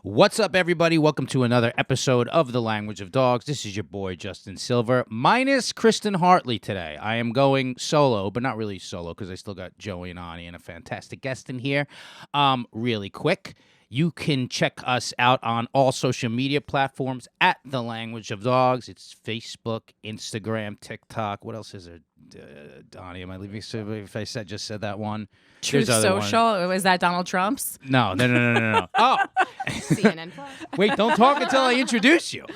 What's up, everybody? Welcome to another episode of The Language of Dogs. This is your boy, Justin Silver, minus Kristen Hartley today. I am going solo, but not really solo because I still got Joey and Ani and a fantastic guest in here. Really quick, you can check us out on all social media platforms at The Language of Dogs. It's Facebook, Instagram, TikTok. What else is there? Donnie, am I leaving? If I just said that one. Truth Social? Was that Donald Trump's? No. Oh. CNN Plus. Wait, don't talk until I introduce you.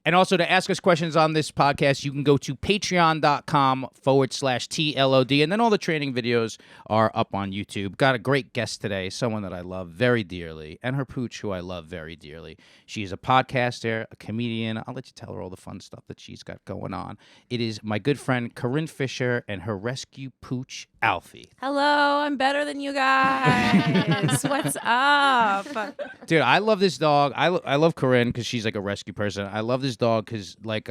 And also to ask us questions on this podcast, you can go to patreon.com/TLOD. And then all the training videos are up on YouTube. Got a great guest today, someone that I love very dearly, and her pooch, who I love very dearly. She's a podcaster, a comedian. I'll let you tell her all the fun stuff that she's got going on. It is my good friend Corinne Fisher and her rescue pooch, Alfie. Hello, I'm better than you guys. What's up? Dude, I love this dog. I love Corinne because she's like a rescue person. I love this dog because like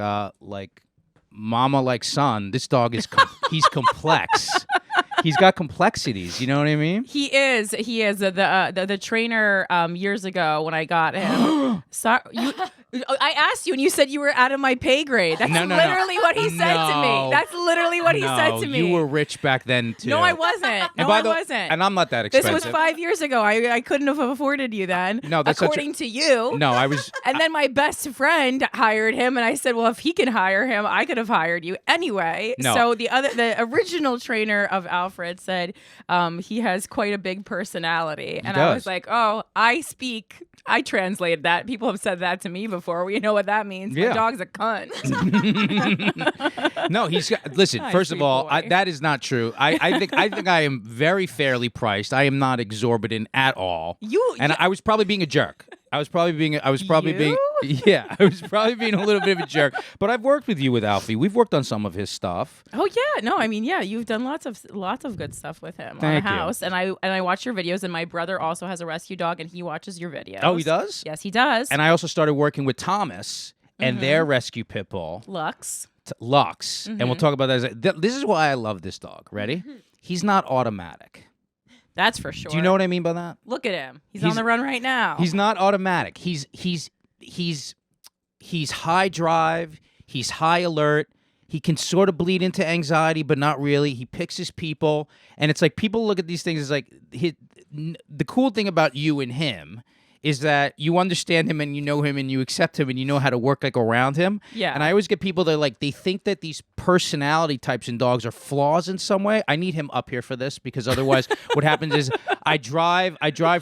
mama like son, this dog is he's complex. He's got complexities. You know what I mean? He is. The trainer years ago when I got him. I asked you and you said you were out of my pay grade. That's literally what he said to me. That's literally what he said to me. You were rich back then too. No, I wasn't. I wasn't. And I'm not that expensive. This was 5 years ago. I couldn't have afforded you then. No, that's according to you. No, I was. And then my best friend hired him, and I said, "Well, if he can hire him, I could have hired you anyway." No. So the original trainer of Alfred said he has quite a big personality, and I was like, "Oh, I translated that. People have said that to me before. We know what that means. Yeah. My dog's a cunt." No, he's got. Listen, first of all, that is not true. I think I am very fairly priced. I am not exorbitant at all. I was probably being a jerk. I was probably being a little bit of a jerk. But I've worked with you with Alfie. We've worked on some of his stuff. Oh yeah, no, I mean you've done lots of good stuff with him on the house, and I watch your videos. And my brother also has a rescue dog, and he watches your videos. Oh, he does? Yes, he does. And I also started working with Thomas and their rescue pit bull, Lux. And we'll talk about that. This is why I love this dog. Ready? He's not automatic. That's for sure. Do you know what I mean by that? Look at him. He's on the run right now. He's not automatic. He's high drive. He's high alert. He can sort of bleed into anxiety, but not really. He picks his people. And it's like people look at these things as like the cool thing about you and him is that you understand him and you know him and you accept him and you know how to work like around him. Yeah. And I always get people that like they think that these personality types in dogs are flaws in some way. I need him up here for this because otherwise what happens is I drive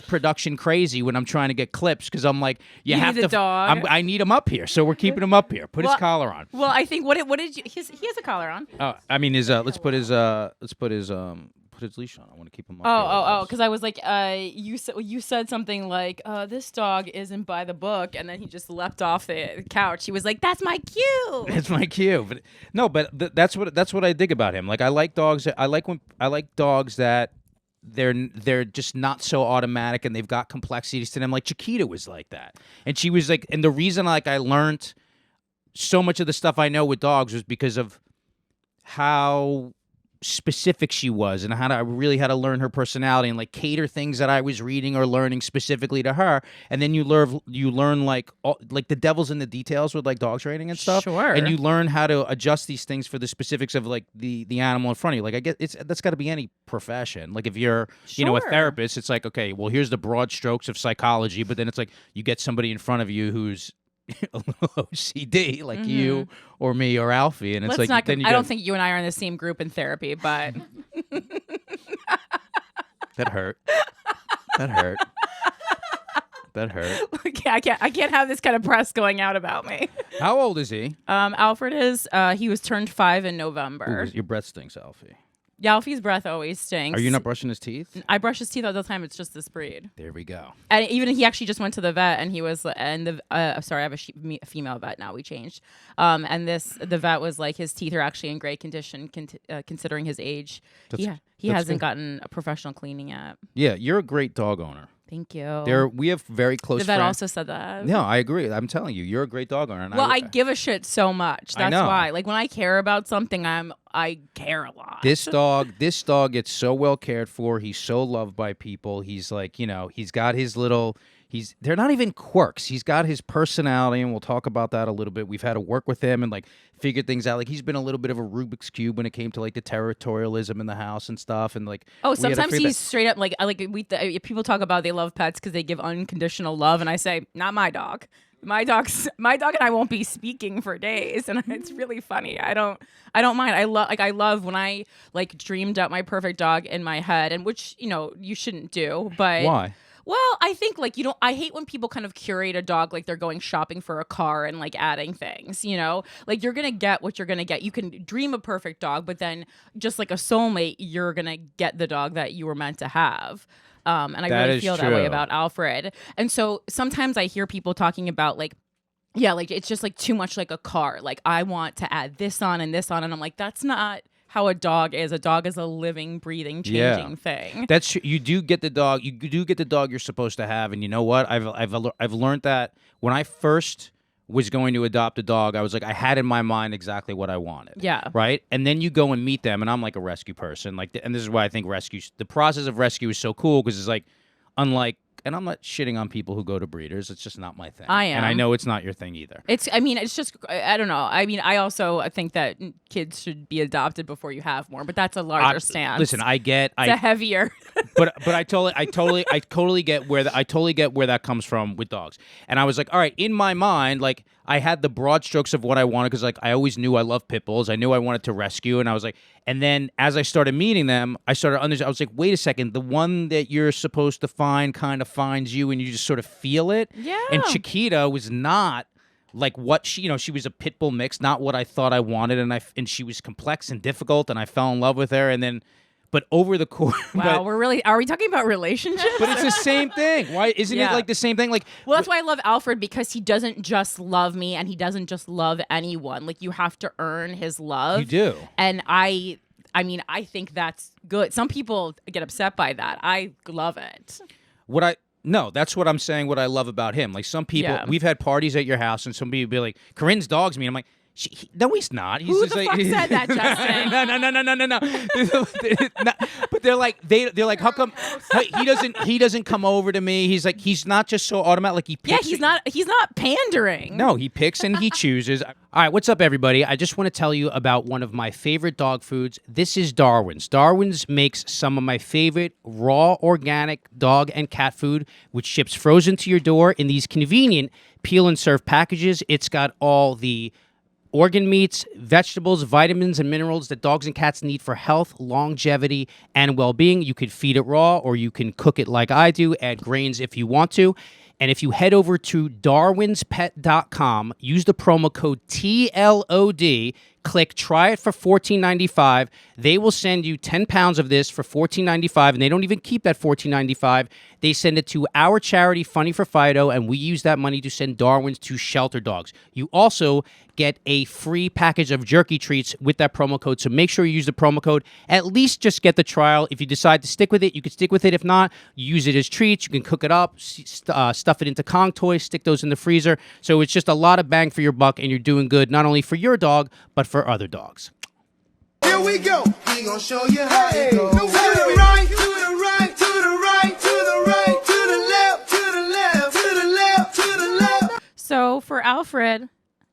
production crazy when I'm trying to get clips because I'm like you have need to the dog. I need him up here. So we're keeping him up here. Put his collar on. Well, I think what did you he has a collar on. I mean let's put his leash on. I want to keep him up. Oh, because I was like, you said something like, this dog isn't by the book, and then he just leapt off the couch. He was like, that's my cue. That's my cue. But no, that's what I dig about him. Like I like dogs. I like dogs that they're just not so automatic and they've got complexities to them. Like Chiquita was like that, and she was like, and the reason like I learned so much of the stuff I know with dogs was because of how specific she was and I really had to learn her personality and like cater things that I was reading or learning specifically to her. And then you learn like the devil's in the details with like dog training and stuff. Sure. And you learn how to adjust these things for the specifics of like the animal in front of you. Like I get that's got to be any profession. Like if you're a therapist, it's like, okay, well here's the broad strokes of psychology, but then it's like you get somebody in front of you who's a little OCD like you or me or Alfie, and it's I don't think you and I are in the same group in therapy, but that hurt. Okay, I can't have this kind of press going out about me. How old is he? Alfred is he was turned 5 in November. Ooh, your breath stinks, Alfie. Alfie's breath always stinks. Are you not brushing his teeth? I brush his teeth all the time. It's just this breed. There we go. And even he actually just went to the vet, and he was, sorry, I have a female vet now. We changed, and the vet was like, his teeth are actually in great condition, considering his age. He hasn't gotten a professional cleaning yet. Yeah, you're a great dog owner. Thank you. We have very close friends. The vet also said that. No, I agree. I'm telling you, you're a great dog owner. And well, I give a shit so much. That's why. Like when I care about something, I care a lot. This dog gets so well cared for. He's so loved by people. He's like, he's got his little, they're not even quirks. He's got his personality, and we'll talk about that a little bit. We've had to work with him and like figure things out. Like he's been a little bit of a Rubik's Cube when it came to like the territorialism in the house and stuff. And like, sometimes he's straight up like people talk about they love pets because they give unconditional love, and I say, not my dog. My dog and I won't be speaking for days, and it's really funny. I don't mind. I love when I like dreamed up my perfect dog in my head, and which you shouldn't do. But why? Well, I think like I hate when people kind of curate a dog like they're going shopping for a car and like adding things. Like you're gonna get what you're gonna get. You can dream a perfect dog, but then just like a soulmate, you're gonna get the dog that you were meant to have. And I really feel that way about Alfred. And so sometimes I hear people talking about like, yeah, like it's just like too much like a car. Like I want to add this on and this on. And I'm like, that's not how a dog is. A dog is a living, breathing, changing thing. That's you do get the dog. You do get the dog you're supposed to have. And you know what? I've learned that when I first was going to adopt a dog, I was like, I had in my mind exactly what I wanted. Yeah. Right? And then you go and meet them, and I'm like a rescue person. Like, and this is why I think the process of rescue is so cool, because it's like, unlike, and I'm not shitting on people who go to breeders. It's just not my thing. I am. And I know it's not your thing either. It's just, I don't know. I mean, I also think that kids should be adopted before you have more, but that's a larger stance. Listen, it's a heavier. but I totally get where that comes from with dogs. And I was like, all right, in my mind, like I had the broad strokes of what I wanted, because like I always knew I loved pit bulls. I knew I wanted to rescue, and I was like, and then as I started meeting them, I started understanding. I was like, wait a second, the one that you're supposed to find kind of finds you, and you just sort of feel it. Yeah. And Chiquita was not like what she was a pit bull mix, not what I thought I wanted, and she was complex and difficult, and I fell in love with her, and then. But over the course, wow, are we talking about relationships? But it's the same thing. Why isn't it like the same thing? Like, well, that's why I love Alfred, because he doesn't just love me, and he doesn't just love anyone. Like you have to earn his love. You do, and I mean, I think that's good. Some people get upset by that. I love it. No, that's what I'm saying. What I love about him, like some people, we've had parties at your house, and somebody would be like, "Corinne's dog's me." I'm like. No, he's not. He's Who just the like, fuck said that, Justin? No. But they're like, how come he doesn't come over to me? He's like, he's not just so automatic. Like he picks. Yeah, he's not pandering. No, he picks and he chooses. All right, what's up, everybody? I just want to tell you about one of my favorite dog foods. This is Darwin's. Darwin's makes some of my favorite raw, organic dog and cat food, which ships frozen to your door in these convenient peel and serve packages. It's got all the organ meats, vegetables, vitamins, and minerals that dogs and cats need for health, longevity, and well-being. You could feed it raw, or you can cook it like I do, add grains if you want to. And if you head over to darwinspet.com, use the promo code TLOD, click try it for $14.95. They will send you 10 pounds of this for $14.95, and they don't even keep that $14.95. They send it to our charity, Funny for Fido, and we use that money to send Darwin's to shelter dogs. You also get a free package of jerky treats with that promo code, so make sure you use the promo code. At least just get the trial. If you decide to stick with it, you can stick with it. If not, use it as treats. You can cook it up, stuff it into Kong toys, stick those in the freezer. So it's just a lot of bang for your buck, and you're doing good not only for your dog, but for other dogs. Here we go. He gonna show you how it goes. To the right, to the right, to the right, to the right, to the left, to the left, to the left, to the left. So for Alfred,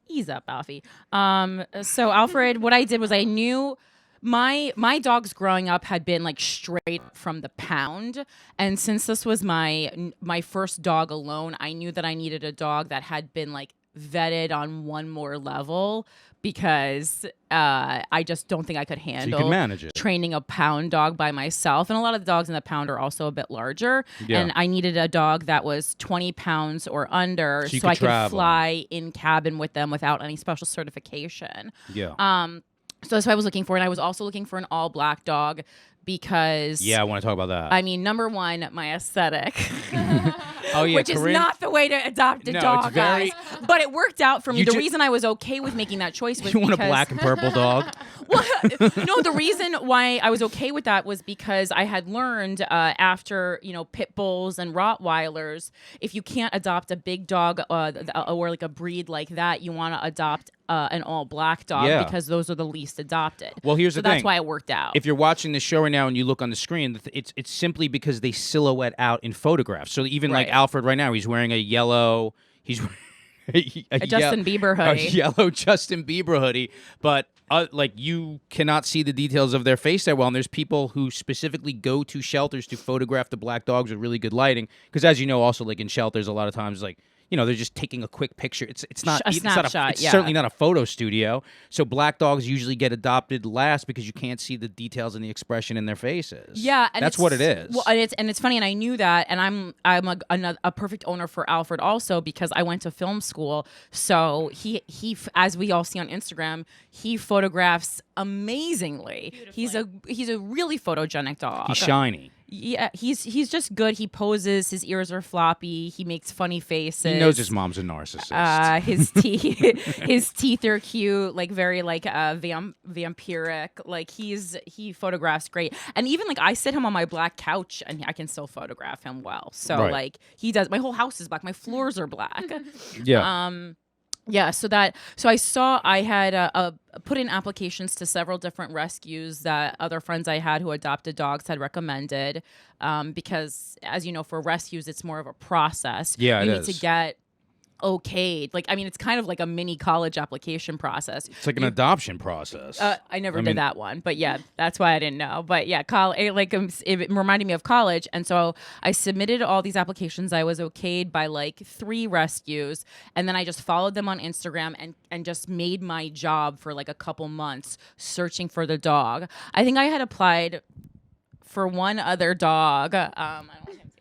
ease up, Alfie. So Alfred, what I did was I knew my dogs growing up had been like straight from the pound, and since this was my first dog alone, I knew that I needed a dog that had been like vetted on one more level, because I just don't think I could handle training a pound dog by myself. And a lot of the dogs in the pound are also a bit larger. Yeah. And I needed a dog that was 20 pounds or under, so I could fly in cabin with them without any special certification. Yeah. So that's what I was looking for. And I was also looking for an all black dog, because I want to talk about that. I mean, number one, my aesthetic. Oh yeah, which Corinne? Is not the way to adopt a dog, guys. But it worked out for me. The reason I was okay with making that choice was want a black and purple dog? Well, no, the reason why I was okay with that was because I had learned after, pit bulls and Rottweilers, if you can't adopt a big dog or like a breed like that, you want to adopt an all-black dog, because those are the least adopted. Well, here's the thing. That's why it worked out. If you're watching the show right now and you look on the screen, it's simply because they silhouette out in photographs. So even like Alfred right now. He's wearing a yellow. He's a Justin Bieber hoodie. A yellow Justin Bieber hoodie, but like you cannot see the details of their face that well. And there's people who specifically go to shelters to photograph the black dogs with really good lighting, because as you know, also like in shelters, a lot of times like. They're just taking a quick picture. It's not a snapshot. It's certainly not a photo studio. So black dogs usually get adopted last because you can't see the details and the expression in their faces. Yeah, and that's what it is. Well, it's funny, and I knew that, and I'm a perfect owner for Alfred also because I went to film school. So he as we all see on Instagram, he photographs amazingly. He's a really photogenic dog. He's shiny. Yeah, he's just good. He poses. His ears are floppy. He makes funny faces. He knows his mom's a narcissist. His teeth are cute, like very like vampiric. Like he photographs great. And even like I sit him on my black couch and I can still photograph him well. So Right. like he does. My whole house is black. My floors are black. Yeah. Yeah, so I saw I had put in applications to several different rescues that other friends I had who adopted dogs had recommended, because as you know, for rescues it's more of a process. Yeah, you it need is. to get okayed. Like, I mean, it's kind of like a mini college application process. It's like an adoption process. I never did that one, but yeah, that's why I didn't know. But yeah, it reminded me of college, and so I submitted all these applications. I was okayed by like 3 rescues, and then I just followed them on Instagram and just made my job for like a couple months searching for the dog. I think I had applied for one other dog.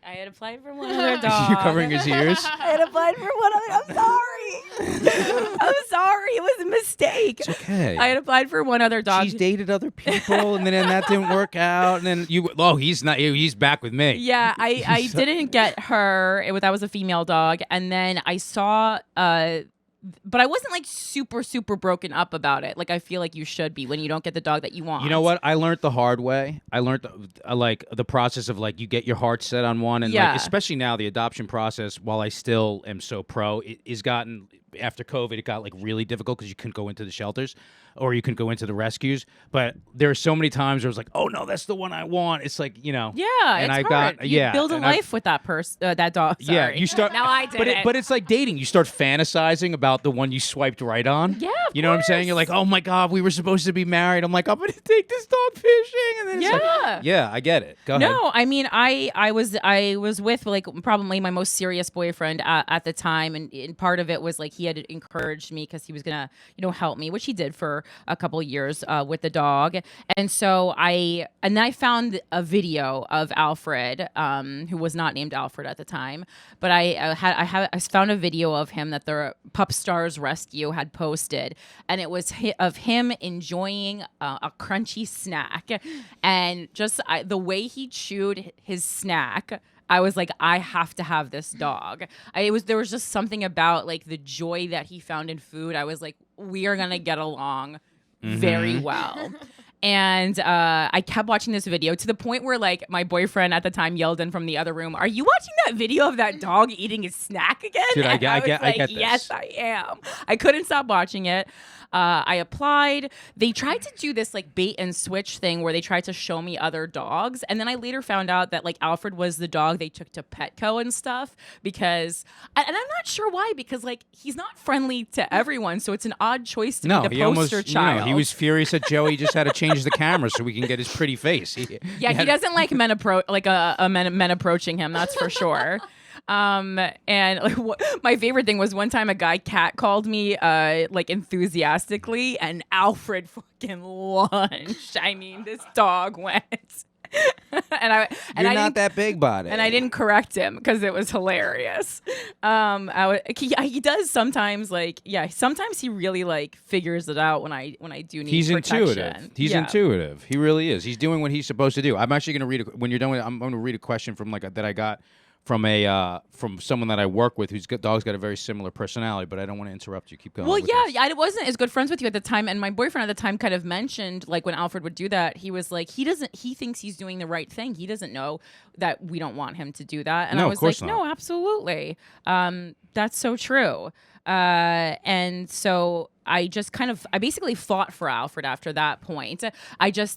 I had applied for one other dog. You're covering his ears? I had applied for one other. I'm sorry. I'm sorry. It was a mistake. It's okay. I had applied for one other dog. She's dated other people, and then that didn't work out, and then he's back with me. Yeah, I didn't get her. That was a female dog, and then I saw. But I wasn't like super, super broken up about it. Like I feel like you should be when you don't get the dog that you want. You know what? I learned the hard way. I learned the process of like you get your heart set on one, and like especially now the adoption process. While I still am so pro, it is gotten after COVID. It got like really difficult because you couldn't go into the shelters or you couldn't go into the rescues. But there are so many times where it was like, oh no, that's the one I want. It's like Yeah, and it's I hard. got You build a life with that person, that dog. Sorry. Yeah, you start. Now I did it. But it's like dating. You start fantasizing about the one you swiped right on. Yeah, you know what I'm saying? You're like, oh my god, we were supposed to be married. I'm like, I'm gonna take this dog fishing, and then it's like, yeah, I get it. Go ahead. No, I mean, I was with like probably my most serious boyfriend at the time, and part of it was like he had encouraged me because he was gonna help me, which he did for a couple of years with the dog, and so I found a video of Alfred, who was not named Alfred at the time, but I found a video of him that the Pup Stars Rescue had posted, and it was of him enjoying a crunchy snack, and just the way he chewed his snack, I was like, I have to have this dog. There was just something about like the joy that he found in food. I was like, we are gonna get along very well. And I kept watching this video to the point where like my boyfriend at the time yelled in from the other room, "Are you watching that video of that dog eating his snack again?" Dude, I get this. Yes, I am. I couldn't stop watching it. I applied. They tried to do this like bait and switch thing where they tried to show me other dogs. And then I later found out that like Alfred was the dog they took to Petco and stuff because, and I'm not sure why, because like he's not friendly to everyone. So it's an odd choice to be the poster child. He was furious that Joey just had to change the camera so we can get his pretty face. He doesn't like men men approaching him. That's for sure. And like, my favorite thing was one time a guy cat called me like enthusiastically, and Alfred fucking lunged. I mean, this dog went. You're not that big body, and I didn't correct him because it was hilarious. He does sometimes, like, sometimes he really like figures it out when I do need. He's protection. intuitive. He's intuitive. He really is. He's doing what he's supposed to do. I'm actually going to read when you're done with it. I'm going to read a question from that I got from someone that I work with whose dog's got a very similar personality, but I don't want to interrupt you. Keep going. Well, I wasn't as good friends with you at the time, and my boyfriend at the time kind of mentioned, like, when Alfred would do that, he was like, he thinks he's doing the right thing. He doesn't know that we don't want him to do that. And No, I of was course like, not. no, absolutely. That's so true. And so I basically fought for Alfred after that point.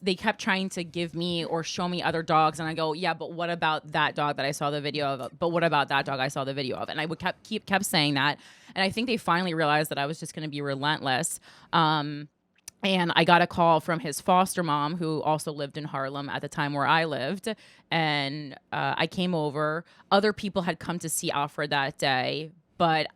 They kept trying to give me or show me other dogs, and I go, yeah, but what about that dog that I saw the video of? But what about that dog I saw the video of? And I would kept saying that, and I think they finally realized that I was just going to be relentless. And I got a call from his foster mom, who also lived in Harlem at the time where I lived, and I came over. Other people had come to see Alfred that day, but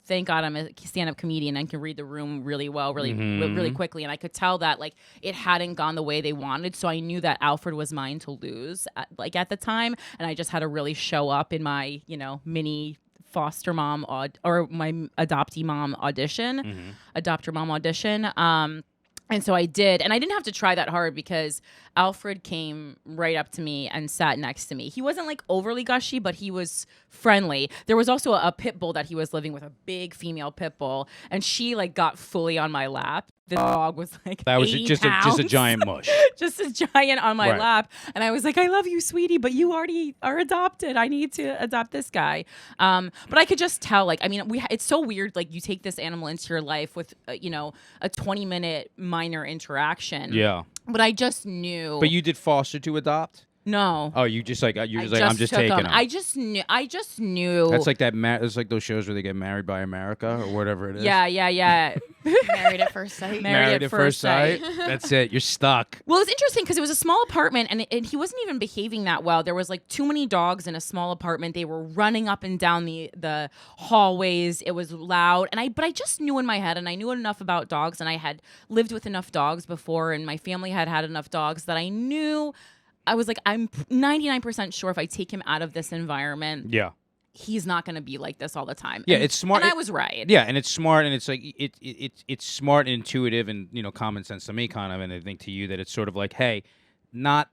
thank God I'm a stand-up comedian and can read the room really well, really quickly. And I could tell that like it hadn't gone the way they wanted. So I knew that Alfred was mine to lose at the time. And I just had to really show up in my, mini foster mom or my adoptee mom audition, adopter mom audition. And so I did, and I didn't have to try that hard because Alfred came right up to me and sat next to me. He wasn't like overly gushy, but he was friendly. There was also a pit bull that he was living with, a big female pit bull, and she like got fully on my lap. The dog was like that was 80 just pounds. a giant mush, just a giant on my lap, and I was like, "I love you, sweetie, but you already are adopted. I need to adopt this guy." But I could just tell, like, I mean, it's so weird. Like, you take this animal into your life with, a 20-minute minor interaction. Yeah. But I just knew. But you did foster to adopt? No. Oh, I'm just taking him. I just knew. That's like that. It's like those shows where they get married by America or whatever it is. Yeah. Married at first sight. Married at first sight. That's it. You're stuck. Well, it was interesting because it was a small apartment and he wasn't even behaving that well. There was like too many dogs in a small apartment. They were running up and down the hallways. It was loud. But I just knew in my head, and I knew enough about dogs, and I had lived with enough dogs before, and my family had enough dogs that I knew. I was like, I'm 99% sure if I take him out of this environment, he's not going to be like this all the time. Yeah, it's smart. And I was right. Yeah, and it's smart, and it's like it's smart and intuitive and common sense to me, kind of, and I think to you that it's sort of like, hey, not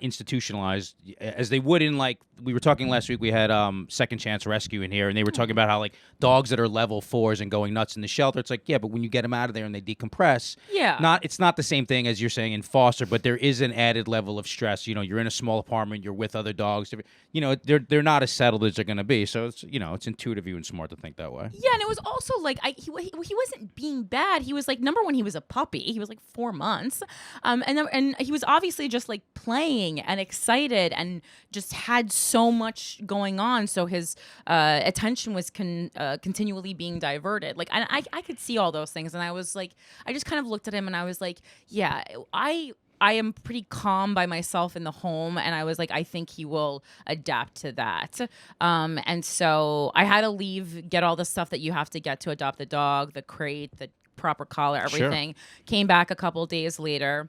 institutionalized as they would in, like, we were talking last week, we had Second Chance Rescue in here, and they were talking about how like dogs that are level 4s and going nuts in the shelter, it's like, yeah, but when you get them out of there and they decompress, it's not the same thing as you're saying in foster, but there is an added level of stress. You're in a small apartment, you're with other dogs, they're not as settled as they're going to be, so it's it's intuitive and smart to think that way. Yeah, and it was also like he wasn't being bad. He was like, number one, he was a puppy. He was like 4 months, and he was obviously just like playing and excited and just had so much going on, so his attention was continually being diverted. Like, I could see all those things, and I was like, I just kind of looked at him and I was like, yeah, I am pretty calm by myself in the home, and I was like, I think he will adapt to that. And so I had to leave, get all the stuff that you have to get to adopt the dog, the crate, the proper collar, everything. Sure. Came back a couple days later,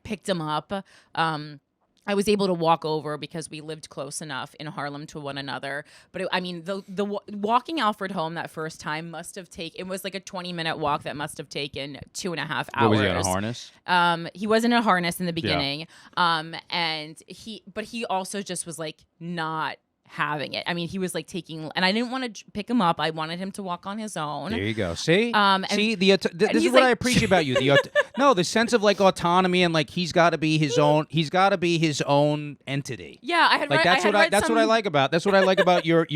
picked him up. I was able to walk over because we lived close enough in Harlem to one another. But the walking Alfred home that first time must have taken, it was like a 20-minute walk that must have taken 2.5 hours. What, was he on a harness? He wasn't in a harness in the beginning. Yeah. But he also just was like not having it. I mean, he was like and I didn't want to pick him up. I wanted him to walk on his own. There you go. See? This is what I appreciate about you. The sense of like autonomy, and like he's got to be his own. He's got to be his own entity. Yeah, I had like read. That's what I like about. That's what I like about your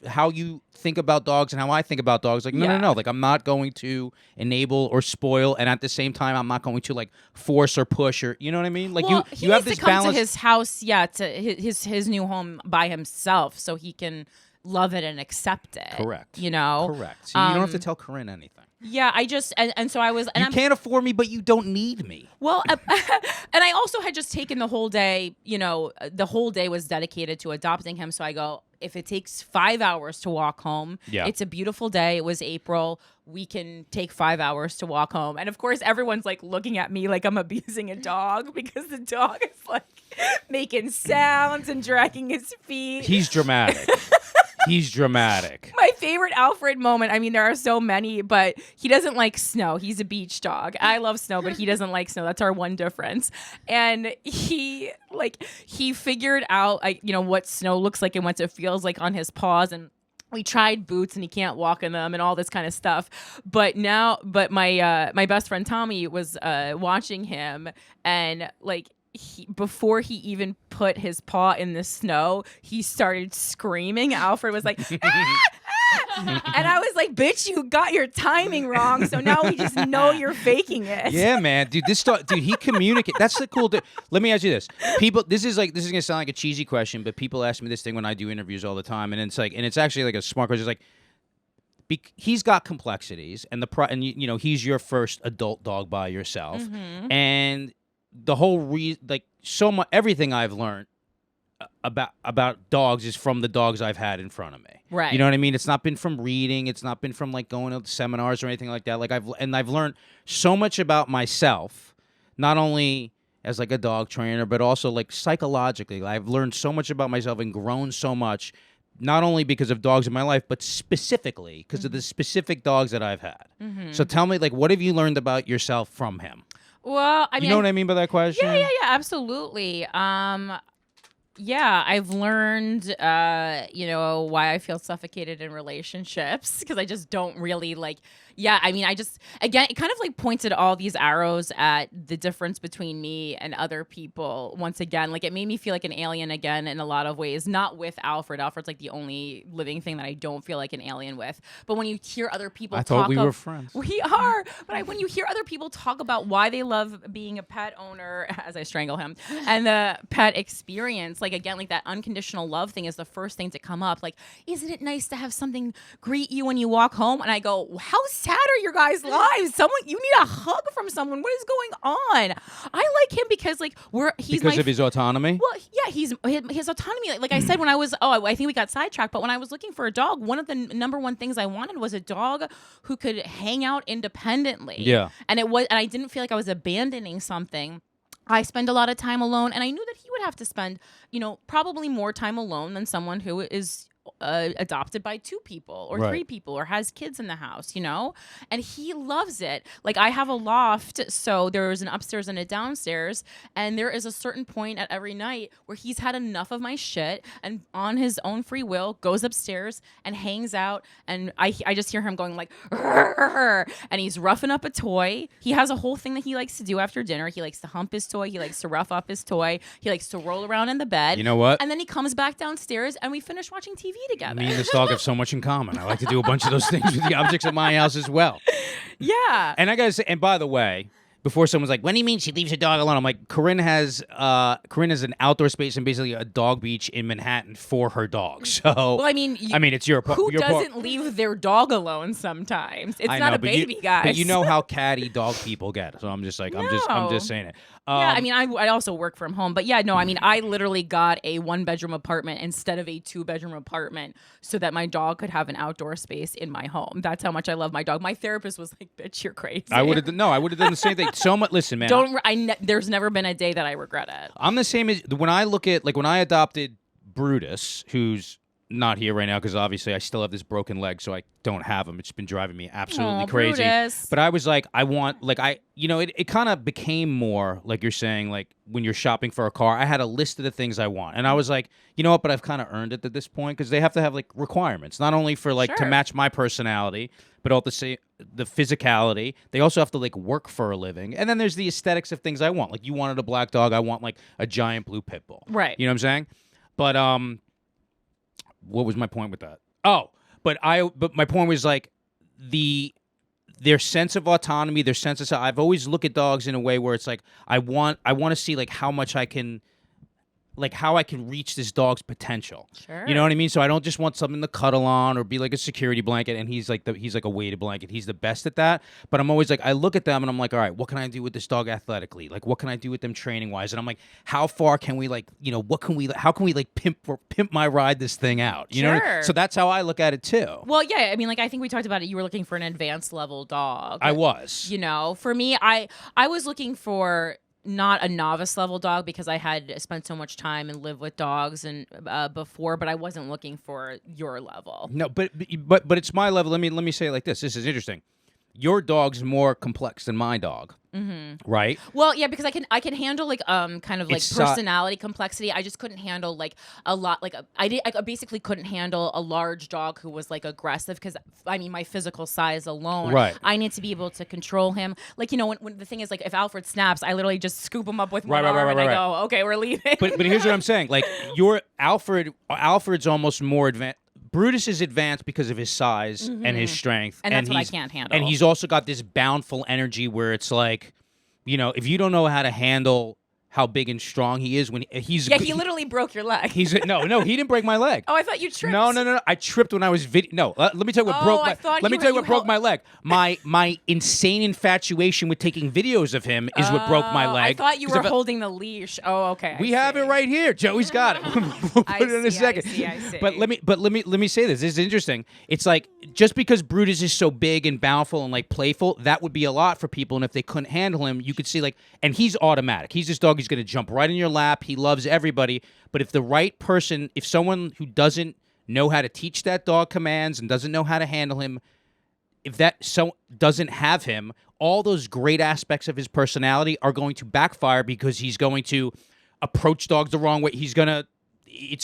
how you think about dogs and how I think about dogs. Like no. Like, I'm not going to enable or spoil, and at the same time, I'm not going to like force or push or, you know what I mean? Like, you have this balance. He needs to come to his house, to his new home by himself, so he can love it and accept it. Correct. Correct. So you don't have to tell Corinne anything. Yeah, I just and so I was. And you can't afford me, but you don't need me. Well, and I also had just taken the whole day. The whole day was dedicated to adopting him. So I go, if it takes 5 hours to walk home, it's a beautiful day. It was April. We can take 5 hours to walk home. And of course, everyone's like looking at me like I'm abusing a dog because the dog is like making sounds and dragging his feet. He's dramatic. He's dramatic. My favorite Alfred moment, I mean, there are so many, but he doesn't like snow. He's a beach dog. I love snow, but he doesn't like snow. That's our one difference. And he figured out, what snow looks like and what it feels like on his paws. And we tried boots, and he can't walk in them and all this kind of stuff. But my best friend Tommy was watching him, and like, before he even put his paw in the snow, he started screaming. Alfred was like, ah! And I was like, bitch, you got your timing wrong. So now we just know you're faking it. Yeah, man, dude, he communicates. That's the cool thing. Let me ask you this: this is gonna sound like a cheesy question, but people ask me this thing when I do interviews all the time, and it's actually like a smart question. It's like, he's got complexities, and he's your first adult dog by yourself, and the whole everything I've learned about dogs is from the dogs I've had in front of me. Right. You know what I mean? It's not been from reading. It's not been from like going to seminars or anything like that. Like I've learned so much about myself, not only as like a dog trainer, but also like psychologically. I've learned so much about myself and grown so much, not only because of dogs in my life, but specifically because of the specific dogs that I've had. So tell me, like, what have you learned about yourself from him? Well, I mean, you know what I mean by that question? Yeah, absolutely. Yeah, I've learned, why I feel suffocated in relationships because I just don't really like. Yeah, I mean, again, it kind of like pointed all these arrows at the difference between me and other people. Once again, like it made me feel like an alien again in a lot of ways. Not with Alfred. Alfred's like the only living thing that I don't feel like an alien with. But when you hear other people talk, thought we were friends. We are. But when you hear other people talk about why they love being a pet owner, as I strangle him, and the pet experience, like again, like that unconditional love thing is the first thing to come up. Like, isn't it nice to have something greet you when you walk home? And I go, how sad are your guys' lives? You need a hug from someone. What is going on? I like him because like he's because of his autonomy. Well, yeah, his autonomy. Like I said when I was I think we got sidetracked, but when I was looking for a dog, one of the number one things I wanted was a dog who could hang out independently. Yeah, and I didn't feel like I was abandoning something. I spend a lot of time alone, and I knew that he would have to spend, probably more time alone than someone who is adopted by 2 people or 3 people or has kids in the house, and he loves it. Like I have a loft, so there's an upstairs and a downstairs, and there is a certain point at every night where he's had enough of my shit and on his own free will goes upstairs and hangs out, and I just hear him going like and he's roughing up a toy. He has a whole thing that he likes to do after dinner. He likes to hump his toy, he likes to rough up his toy, he likes to roll around in the bed. You know what? And then he comes back downstairs and we finish watching TV together. Me and this dog have so much in common. I like to do a bunch of those things with the objects of my house as well. Yeah. And I gotta say, and by the way, before someone's like, "What do you mean she leaves her dog alone?" I'm like, Corinne has an outdoor space and basically a dog beach in Manhattan for her dog. So, well, I mean, it's your who doesn't leave their dog alone sometimes? It's not a baby, guys. But you know how catty dog people get. So I'm just like, I'm just saying it. Yeah, I mean, I also work from home, but yeah, no, I mean, I literally got a 1-bedroom apartment instead of a 2-bedroom apartment so that my dog could have an outdoor space in my home. That's how much I love my dog. My therapist was like, "Bitch, you're crazy." I would have done the same thing. So much. Listen, man. There's never been a day that I regret it. I'm the same as when I look at when I adopted Brutus, who's not here right now because obviously I still have this broken leg, so I don't have him. It's been driving me absolutely crazy. Brutus. But I was like, I want, it kind of became more like you're saying, like when you're shopping for a car, I had a list of the things I want, and I was like, you know what? But I've kind of earned it at this point because they have to have like requirements, not only for to match my personality, but also the physicality. They also have to like work for a living, and then there's the aesthetics of things I want. Like you wanted a black dog, I want like a giant blue pit bull. Right. You know what I'm saying? But what was my point with that? Oh, but my point was like their sense of autonomy, their sense of I've always looked at dogs in a way where it's like I want to see like how much I can, like how I can reach this dog's potential. Sure. You know what I mean? So I don't just want something to cuddle on or be like a security blanket, and he's like a weighted blanket. He's the best at that. But I'm always like, I look at them and I'm like, all right, what can I do with this dog athletically? Like, what can I do with them training wise? And I'm like, how far can we how can we like pimp my ride this thing out? You know? So that's how I look at it too. Well, yeah, I mean, like I think we talked about it. You were looking for an advanced level dog. I was. For me, I was looking for not a novice level dog because I had spent so much time and lived with dogs and before, but I wasn't looking for your level. No, but it's my level. Let me say it like this. This is interesting. Your dog's more complex than my dog. Mm-hmm. Right? Well, yeah, because I can handle like kind of like personality complexity. I just couldn't handle like a lot I basically couldn't handle a large dog who was like aggressive because I mean my physical size alone. Right. I need to be able to control him. Like when the thing is like if Alfred snaps, I literally just scoop him up with my arm and I go, okay, we're leaving. But here's what I'm saying. Like your Alfred's almost more advanced. Brutus is advanced because of his size and his strength, And that's what I he's- can't handle. And he's also got this bountiful energy where it's like, if you don't know how to handle how big and strong he is when he's Yeah, he literally broke your leg. no, he didn't break my leg. Oh, I thought you tripped. No. I tripped when I was No, let me tell you what Oh, broke I my. thought Let me you tell you were- what you broke my leg. My insane infatuation with taking videos of him is what broke my leg. I thought you 'Cause were if I- holding the leash. Oh, okay. We have it right here. Joey's got it. We'll put it in a second. I see. But let me say this. This is interesting. It's like just because Brutus is so big and bountiful and like playful, that would be a lot for people. And if they couldn't handle him, you could see and he's automatic. He's this dog. He's going to jump right in your lap. He loves everybody. But if the right person, if someone who doesn't know how to teach that dog commands and doesn't know how to handle him, if that doesn't have him, all those great aspects of his personality are going to backfire because he's going to approach dogs the wrong way. It's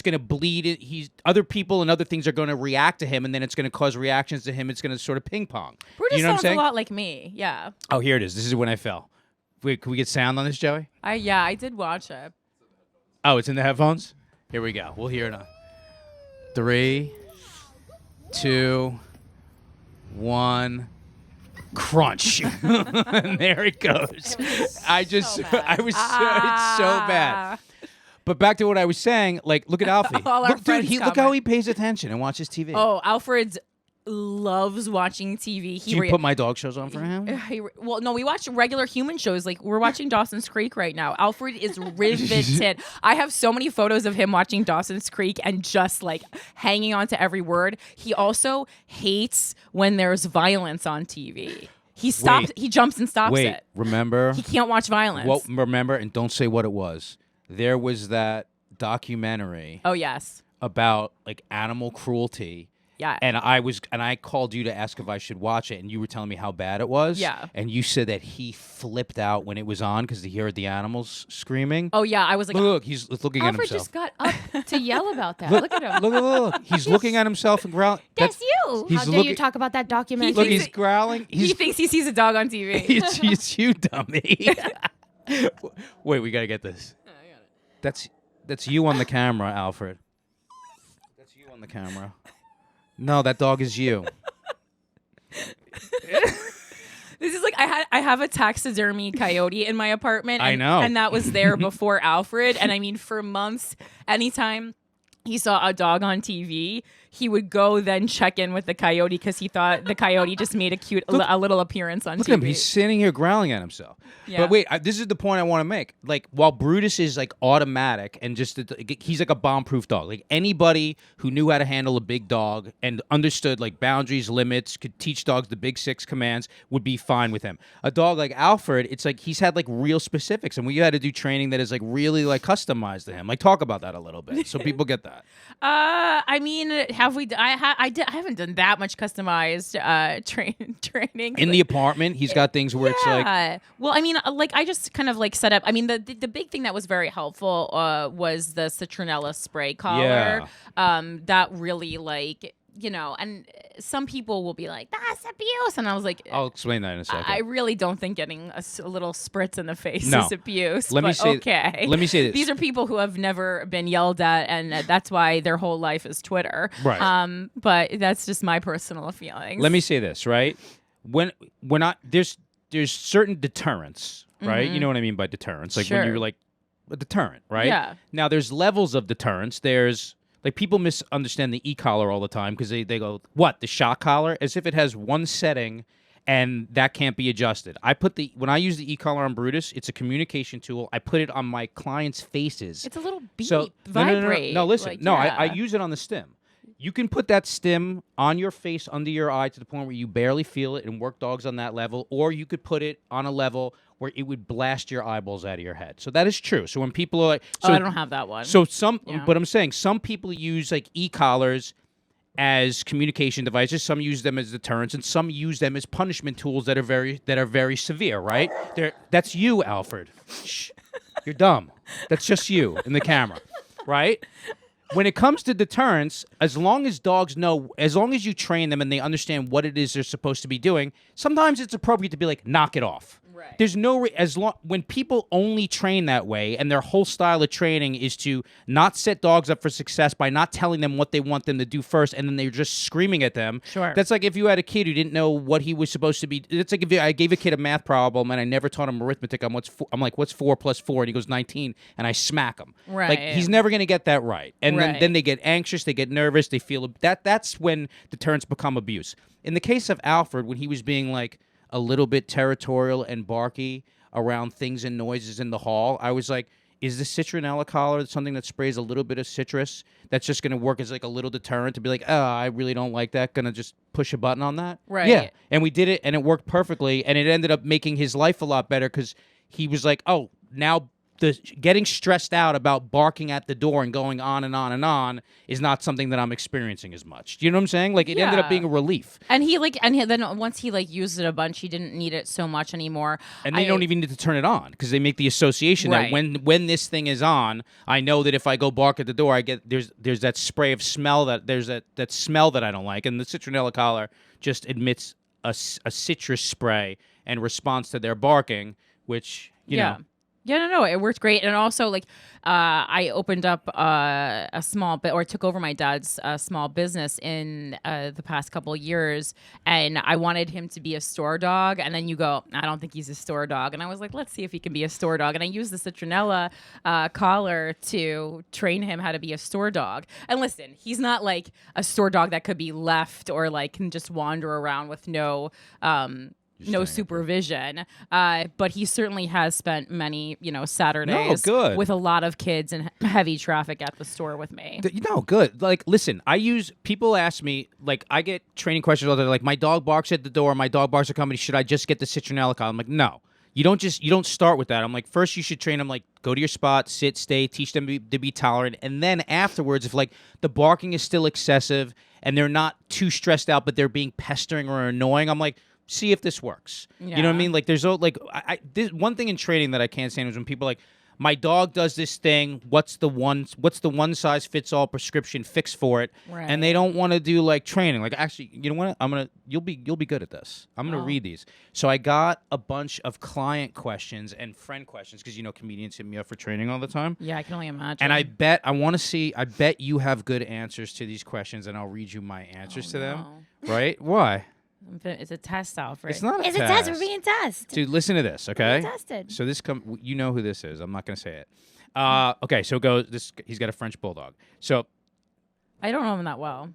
gonna bleed. Other people and other things are gonna react to him, and then it's gonna cause reactions to him. It's gonna sort of ping pong. Brutus you know what I'm sounds saying? a lot like me. Yeah. Oh, here it is. This is when I fell. Wait, can we get sound on this, Joey? I did watch it. Oh, it's in the headphones? Here we go. We'll hear it on 3, 2, 1. Crunch. And there it goes. It's it's so Ah. bad. But back to what I was saying, look at Alfie. All our Look, dude, friends look how comment. he pays attention and watches TV. Oh, Alfred loves watching TV. Do you put my dog shows on for him? Well, no, we watch regular human shows. Like we're watching Dawson's Creek right now. Alfred is riveted. I have so many photos of him watching Dawson's Creek and just hanging on to every word. He also hates when there's violence on TV. He stops. Wait. He jumps and stops Wait, it. remember? He can't watch violence. Well, remember, and don't say what it was. There was that documentary Oh yes. about animal cruelty. Yeah. And I called you to ask if I should watch it, and you were telling me how bad it was. Yeah. And you said that he flipped out when it was on because he heard the animals screaming. Oh yeah. I was like, Look, he's looking Alfred at himself. just got up to yell about that. Look at him. Look. He's looking at himself and growling. That's you. he's How dare looking- you talk about that documentary? Look, thinks he's growling. he thinks he sees a dog on TV. it's you, dummy. Wait, we gotta get this. That's you on the camera, Alfred. That's you on the camera. No, that dog is you. This is I have a taxidermy coyote in my apartment. I And, know. and that was there before Alfred. And I mean, for months, anytime he saw a dog on TV, he would go then check in with the coyote because he thought the coyote just made a little appeance on Look TV. at him. He's sitting here growling at himself. Yeah. But wait, this is the point I want to make. While Brutus is automatic and he's like a bomb-proof dog. Anybody who knew how to handle a big dog and understood boundaries, limits, could teach dogs the big 6 commands would be fine with him. A dog like Alfred, it's he's had real specifics, and we had to do training that is really customized to him. Talk about that a little bit so people get that. I mean, have we? I haven't done that much customized training In the apartment, he's got things where it's well, I mean, I just kind of set up. I mean, the big thing that was very helpful was the Citronella spray collar. That really and some people will be like, that's abuse, and I was like, I'll explain that in a second. I really don't think getting a little spritz in the face No. is abuse. Let me say this. These are people who have never been yelled at, and that's why their whole life is Twitter. Right. But that's just my personal feelings. Let me say this, right? When we're not there's certain deterrents, right? You know what I mean by deterrence, when Sure. you're a deterrent, right? Yeah. Now there's levels of deterrence. There's people misunderstand the e-collar all the time because they go, what, the shock collar? As if it has one setting and that can't be adjusted. When I use the e-collar on Brutus, it's a communication tool. I put it on my clients' faces. It's a little beep, So vibrate. no, listen. I yeah. use it on the stim. You can put that stim on your face, under your eye, to the point where you barely feel it and work dogs on that level, or you could put it on a level where it would blast your eyeballs out of your head. So that is true. So when people are I don't have that one. So Yeah. but I'm saying some people use e-collars as communication devices. Some use them as deterrents, and some use them as punishment tools that are very severe. Right? That's you, Alfred. Shh. You're dumb. That's just you in the camera, right? When it comes to deterrence, as long as dogs know, as long as you train them and they understand what it is they're supposed to be doing, sometimes it's appropriate to be knock it off. Right. There's no as long when people only train that way, and their whole style of training is to not set dogs up for success by not telling them what they want them to do first, and then they're just screaming at them. Sure. That's like if you had a kid who didn't know what he was supposed to be. It's like if I gave a kid a math problem and I never taught him arithmetic. I'm like, what's 4 plus 4? And he goes 19, and I smack him. Right. Like he's never gonna get that right, and Right. then they get anxious, they get nervous, they feel that's when deterrents become abuse. In the case of Alfred, when he was being like a little bit territorial and barky around things and noises in the hall, I was like, is the citronella collar something that sprays a little bit of citrus that's just going to work as like a little deterrent to be like, oh, I really don't like that, going to just push a button on that? Right. Yeah, and we did it, and it worked perfectly, and it ended up making his life a lot better because he was like, oh, now getting stressed out about barking at the door and going on and on and on is not something that I'm experiencing as much. Do you know what I'm saying? Like, it ended up Yeah. being a relief. And then once he like used it a bunch, he didn't need it so much anymore. And they don't even need to turn it on because they make the association Right. that when this thing is on, I know that if I go bark at the door, I get there's that spray of smell that smell that I don't like, and the citronella collar just emits a citrus spray in response to their barking, which you know. Yeah, no, it worked great. And also, like, I opened up a small bit, or took over my dad's small business in the past couple of years, and I wanted him to be a store dog. And then you go, I don't think he's a store dog. And I was like, let's see if he can be a store dog. And I used the Citronella collar to train him how to be a store dog. And listen, he's not like a store dog that could be left or like can just wander around with no supervision, but he certainly has spent many, Saturdays good. with a lot of kids and heavy traffic at the store with me. Good. Like, listen, people ask me, like, I get training questions all the time, like, my dog barks at the door, my dog barks at company, should I just get the citronella collar? I'm like, no. You don't start with that. I'm like, first you should train them, like, go to your spot, sit, stay, teach them to be tolerant, and then afterwards, if, like, the barking is still excessive and they're not too stressed out, but they're being pestering or annoying, I'm like, see if this works. You know what I mean? Like, there's this one thing in training that I can't stand is when people are like, my dog does this thing. What's the one size fits all prescription fix for it? Right. And they don't want to do like training. Like, actually, you know what? You'll be good at this. I'm gonna read these. So I got a bunch of client questions and friend questions because comedians hit me up for training all the time. Yeah, I can only imagine. And I bet you have good answers to these questions, and I'll read you my answers to them. Right? Why? It's a test, Alfred. It's not a It's test. a test. We're being tested. Dude, listen to this, okay? Being tested. So you know who this is. I'm not going to say it. Okay, so it goes. He's got a French bulldog. So I don't know him that well.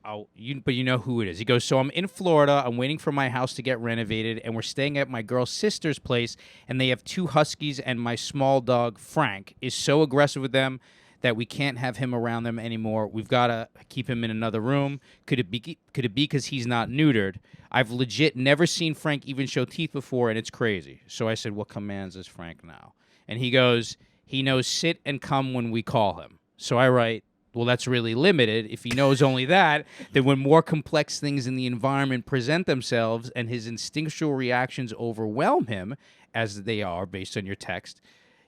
but you know who it is. He goes, so I'm in Florida. I'm waiting for my house to get renovated, and we're staying at my girl's sister's place, and they have 2 huskies, and my small dog, Frank, is so aggressive with them that we can't have him around them anymore. We've got to keep him in another room. Could it be because he's not neutered? I've legit never seen Frank even show teeth before, and it's crazy. So I said, what commands is Frank now? And he goes, he knows sit and come when we call him. So I write, well, that's really limited. If he knows only that, then when more complex things in the environment present themselves and his instinctual reactions overwhelm him, as they are based on your text,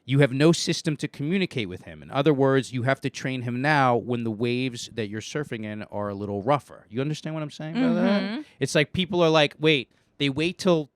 you have no system to communicate with him. In other words, you have to train him now when the waves that you're surfing in are a little rougher. You understand what I'm saying by that? It's like people are like, they wait till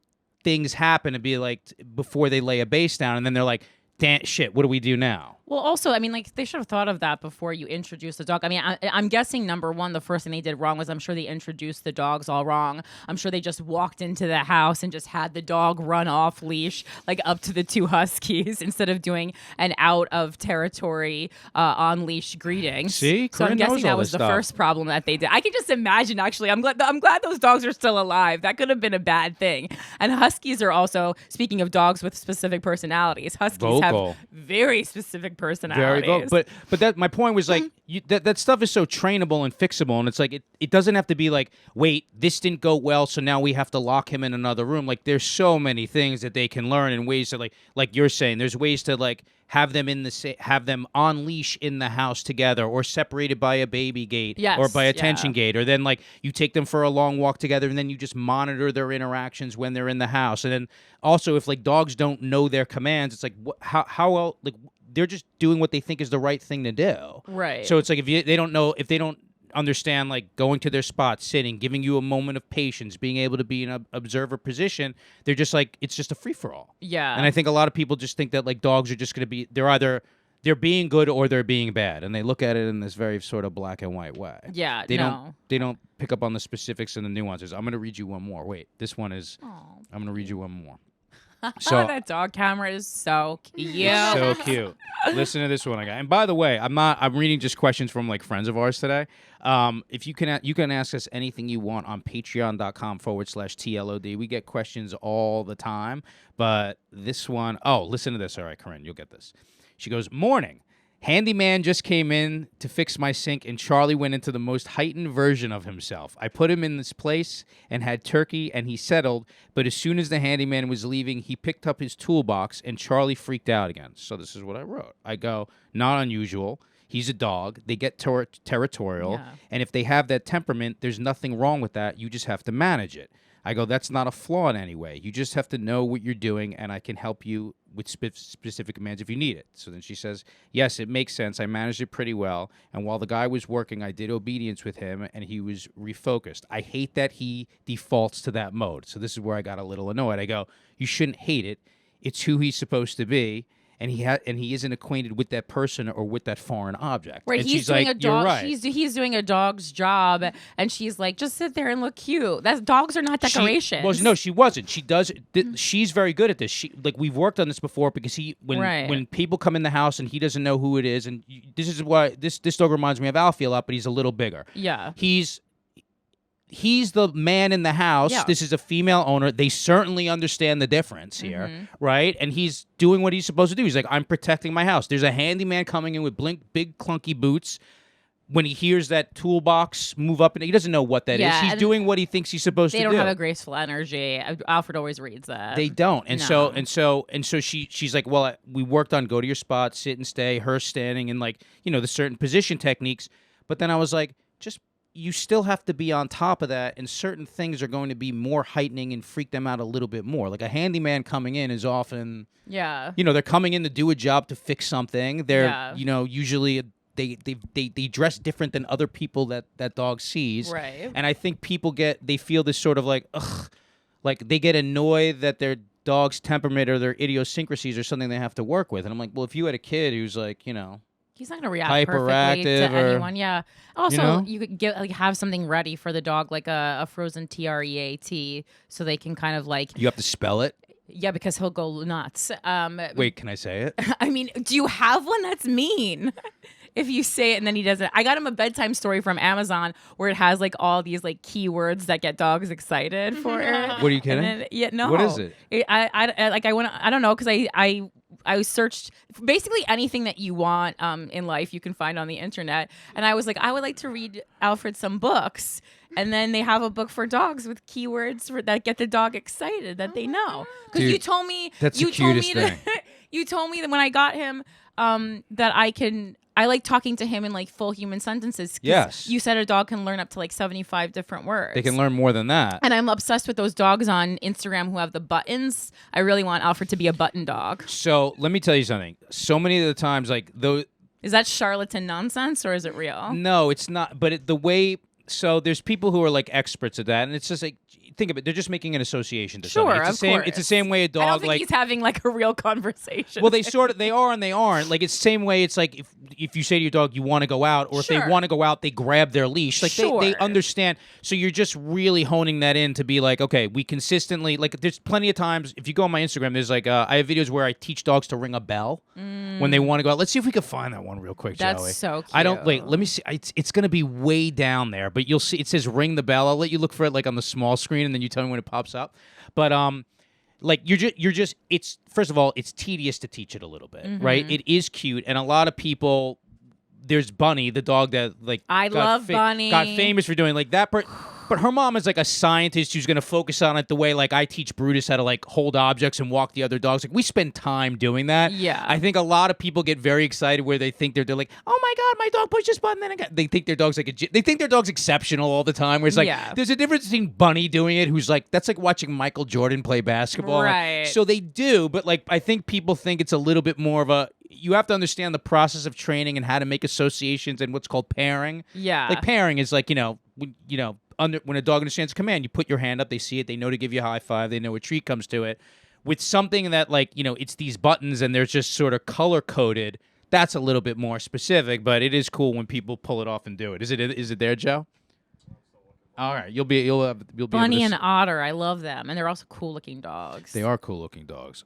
things happen to be like, before they lay a base down, and then they're like, damn, shit, what do we do now? Well, also, I mean, like, they should have thought of that before you introduced the dog. I mean, I'm guessing, number one, the first thing they did wrong was I'm sure they introduced the dogs all wrong. I'm sure they just walked into the house and just had the dog run off leash, like, up to the 2 huskies instead of doing an out-of-territory on-leash greeting. See? So I'm Corinne knows guessing that all was this the stuff. first problem that they did. I can just imagine, actually. I'm glad those dogs are still alive. That could have been a bad thing. And huskies are also, speaking of dogs with specific personalities, huskies Vocal. have very specific personalities. Very good. But that my point was like that stuff is so trainable and fixable, and it's like it doesn't have to be like, wait, this didn't go well, so now we have to lock him in another room. Like, there's so many things that they can learn and ways to like you're saying, there's ways to like have them on leash in the house together, or separated by a baby gate, Yes, or by a yeah. tension gate, or then like you take them for a long walk together, and then you just monitor their interactions when they're in the house. And then also, if like dogs don't know their commands, it's like how well, like, they're just doing what they think is the right thing to do. Right. So it's like if they don't understand like going to their spot, sitting, giving you a moment of patience, being able to be in an observer position. They're just like, it's just a free for all. Yeah. And I think a lot of people just think that like dogs are just going to be, they're being good or they're being bad, and they look at it in this very sort of black and white way. Yeah, they don't pick up on the specifics and the nuances. I'm going to read you one more. Wait, this one is. I'm going to read you one more. So that dog camera is so cute. It's so cute. Listen to this one I got. And by the way, I'm reading just questions from like friends of ours today. If you can ask us anything you want on patreon.com/TLOD. We get questions all the time, but this one, listen to this. All right, Corinne, you'll get this. She goes, "Morning. Handyman just came in to fix my sink, and Charlie went into the most heightened version of himself. I put him in this place and had turkey, and he settled, but as soon as the handyman was leaving, he picked up his toolbox, and Charlie freaked out again." So this is what I wrote. I go, "Not unusual. He's a dog. They get territorial, and if they have that temperament, there's nothing wrong with that. You just have to manage it." I go, "That's not a flaw in any way. You just have to know what you're doing, and I can help you with specific commands if you need it." So then she says, "Yes, it makes sense. I managed it pretty well. And while the guy was working, I did obedience with him, and he was refocused. I hate that he defaults to that mode." So this is where I got a little annoyed. I go, "You shouldn't hate it. It's who he's supposed to be. And he isn't acquainted with that person or with that foreign object." Right, and he's she's doing like, a "You're dog. right." He's doing a dog's job, and she's like, "Just sit there and look cute." Dogs are not decorations. Well, no, she wasn't. She does. She's very good at this. We've worked on this before because when people come in the house and he doesn't know who it is, and this is why this dog reminds me of Alfie a lot, but he's a little bigger. Yeah, He's the man in the house. Yeah. This is a female owner. They certainly understand the difference here, right? And he's doing what he's supposed to do. He's like, "I'm protecting my house." There's a handyman coming in with big clunky boots. When he hears that toolbox move up, and he doesn't know what that is. He's doing what he thinks he's supposed to do. They don't have a graceful energy. Alfred always reads that. They don't, and so she's like, "Well, we worked on go to your spot, sit and stay." Her standing in like the certain position techniques, but then I was like, you still have to be on top of that, and certain things are going to be more heightening and freak them out a little bit more. Like a handyman coming in is often, they're coming in to do a job to fix something. They're, usually they dress different than other people that dog sees. Right. And I think people they feel this sort of like, ugh, like they get annoyed that their dog's temperament or their idiosyncrasies are something they have to work with. And I'm like, well, if you had a kid who's like, he's not going to react perfectly to anyone. Yeah. Also, you could have something ready for the dog, like a frozen TREAT, so they can kind of like. You have to spell it? Yeah, because he'll go nuts. Wait, can I say it? I mean, do you have one? That's mean. If you say it and then he doesn't. I got him a bedtime story from Amazon where it has like all these like keywords that get dogs excited for it. What are you kidding? No. What is it? I don't know, because I searched basically anything that you want in life you can find on the internet, and I was like, I would like to read Alfred some books, and then they have a book for dogs with keywords that get the dog excited that they know. Because you told me that's the cutest thing. You told me that when I got him that I like talking to him in like full human sentences. Yes. You said a dog can learn up to like 75 different words. They can learn more than that. And I'm obsessed with those dogs on Instagram who have the buttons. I really want Alfred to be a button dog. So let me tell you something. So many of the times, like those. Is that charlatan nonsense or is it real? No, it's not. But the way. So there's people who are like experts at that, and it's just like, think of it. They're just making an association to something. It's the same. It's the same way a dog. I don't think he's having like a real conversation. Well, they are and they aren't. Like it's the same way. It's like if you say to your dog you want to go out, or if they want to go out, they grab their leash. Like they understand. So you're just really honing that in to be like, okay, we consistently like. There's plenty of times if you go on my Instagram, there's like I have videos where I teach dogs to ring a bell when they want to go out. Let's see if we can find that one real quick, Joey. That's so cute. I don't wait. Let me see. It's going to be way down there, but you'll see. It says ring the bell. I'll let you look for it like on the small screen, and then you tell me when it pops up. But like you're just it's first of all, it's tedious to teach it a little bit, right? It is cute, and a lot of people. There's Bunny, the dog that like I love Bunny. Got famous for doing like that. But her mom is like a scientist who's going to focus on it the way like I teach Brutus how to like hold objects and walk the other dogs. Like we spend time doing that. Yeah. I think a lot of people get very excited where they think they're like, oh my God, my dog pushed this button. Then they think their dog's like they think their dog's exceptional all the time. Where it's like there's a difference between Bunny doing it, who's like that's like watching Michael Jordan play basketball. Right. So they do, but like I think people think it's a little bit more of a. You have to understand the process of training and how to make associations and what's called pairing. Yeah. Like pairing is like, when a dog understands command, you put your hand up, they see it, they know to give you a high five, they know a treat comes to it. With something that like, it's these buttons and they're just sort of color coded, that's a little bit more specific, but it is cool when people pull it off and do it. Is it there, Joe? All right, you'll be Bunny able to and Otter, I love them, and they're also cool looking dogs. They are cool looking dogs.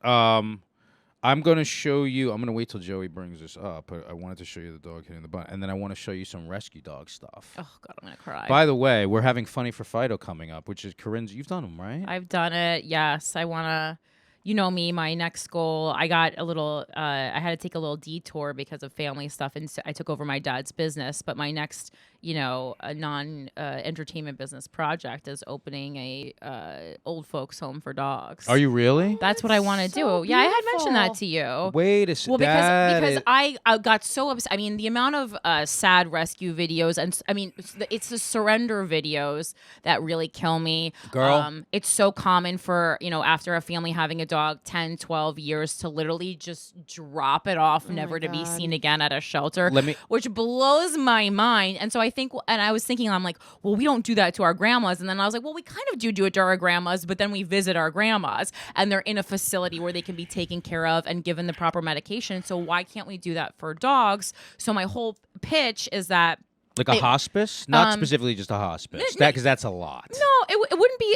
I'm going to show you. I'm going to wait till Joey brings this up. But I wanted to show you the dog hitting the button. And then I want to show you some rescue dog stuff. Oh, God, I'm going to cry. By the way, we're having Funny for Fido coming up, which is Corinne's. You've done them, right? I've done it, yes. I want to, me, my next goal, I got a little, I had to take a little detour because of family stuff. And so I took over my dad's business. But my next, a non-entertainment business project is opening a old folks home for dogs. Are you really? That's what I want to do. Yeah, I had mentioned that to you. Wait a second. Well, because I got so upset. I mean, the amount of sad rescue videos, and I mean, it's the surrender videos that really kill me. Girl. It's so common for, after a family having a dog 10, 12 years to literally just drop it off, never to be seen again at a shelter, which blows my mind. And so I was thinking, I'm like, well, we don't do that to our grandmas. And then I was like, well, we kind of do it to our grandmas, but then we visit our grandmas and they're in a facility where they can be taken care of and given the proper medication. So why can't we do that for dogs? So my whole pitch is that like a hospice? Not specifically just a hospice. Because that's a lot. No, it wouldn't be.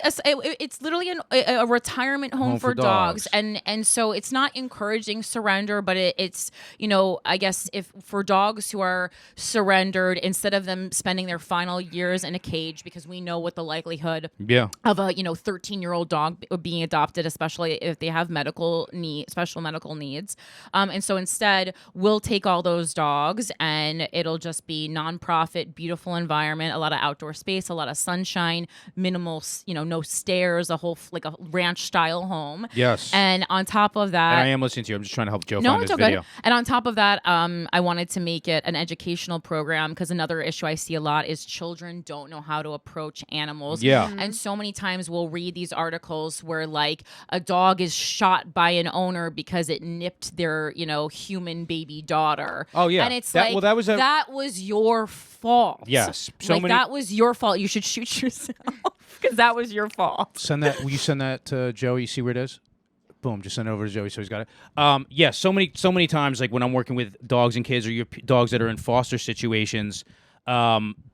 It's literally a retirement home for dogs. And so it's not encouraging surrender, but it's, I guess if for dogs who are surrendered, instead of them spending their final years in a cage, because we know what the likelihood of a, 13-year-old dog being adopted, especially if they have special medical needs. And so instead, we'll take all those dogs and it'll just be nonprofit, beautiful environment, a lot of outdoor space, a lot of sunshine, minimal, no stairs, a whole like a ranch style home. Yes. And on top of that, and I am listening to you. I'm just trying to help Joe find this video. And on top of that, I wanted to make it an educational program because another issue I see a lot is children don't know how to approach animals. Yeah. And so many times we'll read these articles where like a dog is shot by an owner because it nipped their, human baby daughter. Oh yeah. And it's that was your fault. Yes. That was your fault. You should shoot yourself because that was your fault. Will you send that to Joey? You see where it is? Boom, just send it over to Joey so he's got it. Yeah, so many times, like when I'm working with dogs and kids or your dogs that are in foster situations,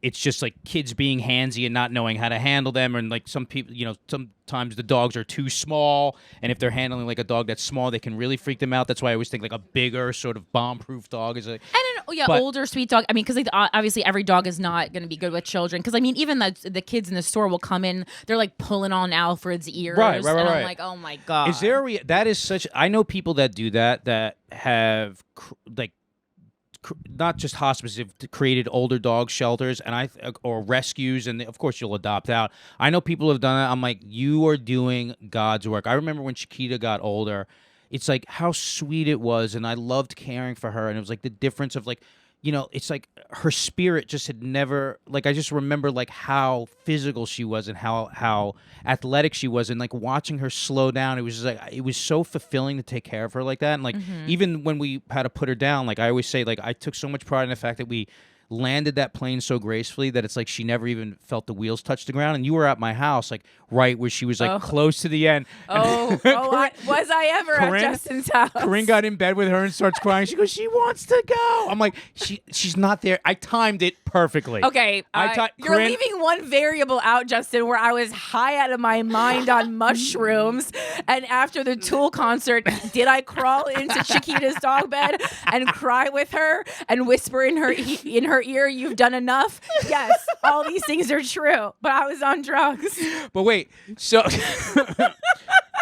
it's just like kids being handsy and not knowing how to handle them, and like some people, sometimes the dogs are too small, and if they're handling like a dog that's small, they can really freak them out. That's why I always think like a bigger sort of bomb-proof dog is older sweet dog. I mean, because obviously every dog is not going to be good with children. Because I mean, even the kids in the store will come in, they're like pulling on Alfred's ears, right. And I'm like, oh my god. Is there that is such? I know people that do that have not just hospices, have created older dog shelters or rescues, and of course you'll adopt out. I know people have done that. I'm like, you are doing God's work. I remember when Chiquita got older, it's like how sweet it was, and I loved caring for her, and it was like the difference of like, it's like her spirit just had never, like I just remember like how physical she was and how athletic she was, and like watching her slow down, it was just like, it was so fulfilling to take care of her like that. And like even when we had to put her down, like I always say, like I took so much pride in the fact that we landed that plane so gracefully that it's like she never even felt the wheels touch the ground. And you were at my house, like right where she was like close to the end. Was I ever at Justin's house? Corinne got in bed with her and starts crying. She goes, she wants to go. I'm like, she's not there. I timed it perfectly. Okay, you're leaving one variable out, Justin, where I was high out of my mind on mushrooms, and after the Tool concert, did I crawl into Chiquita's dog bed and cry with her and whisper in her ear, "You've done enough"? Yes, all these things are true, but I was on drugs. But wait, so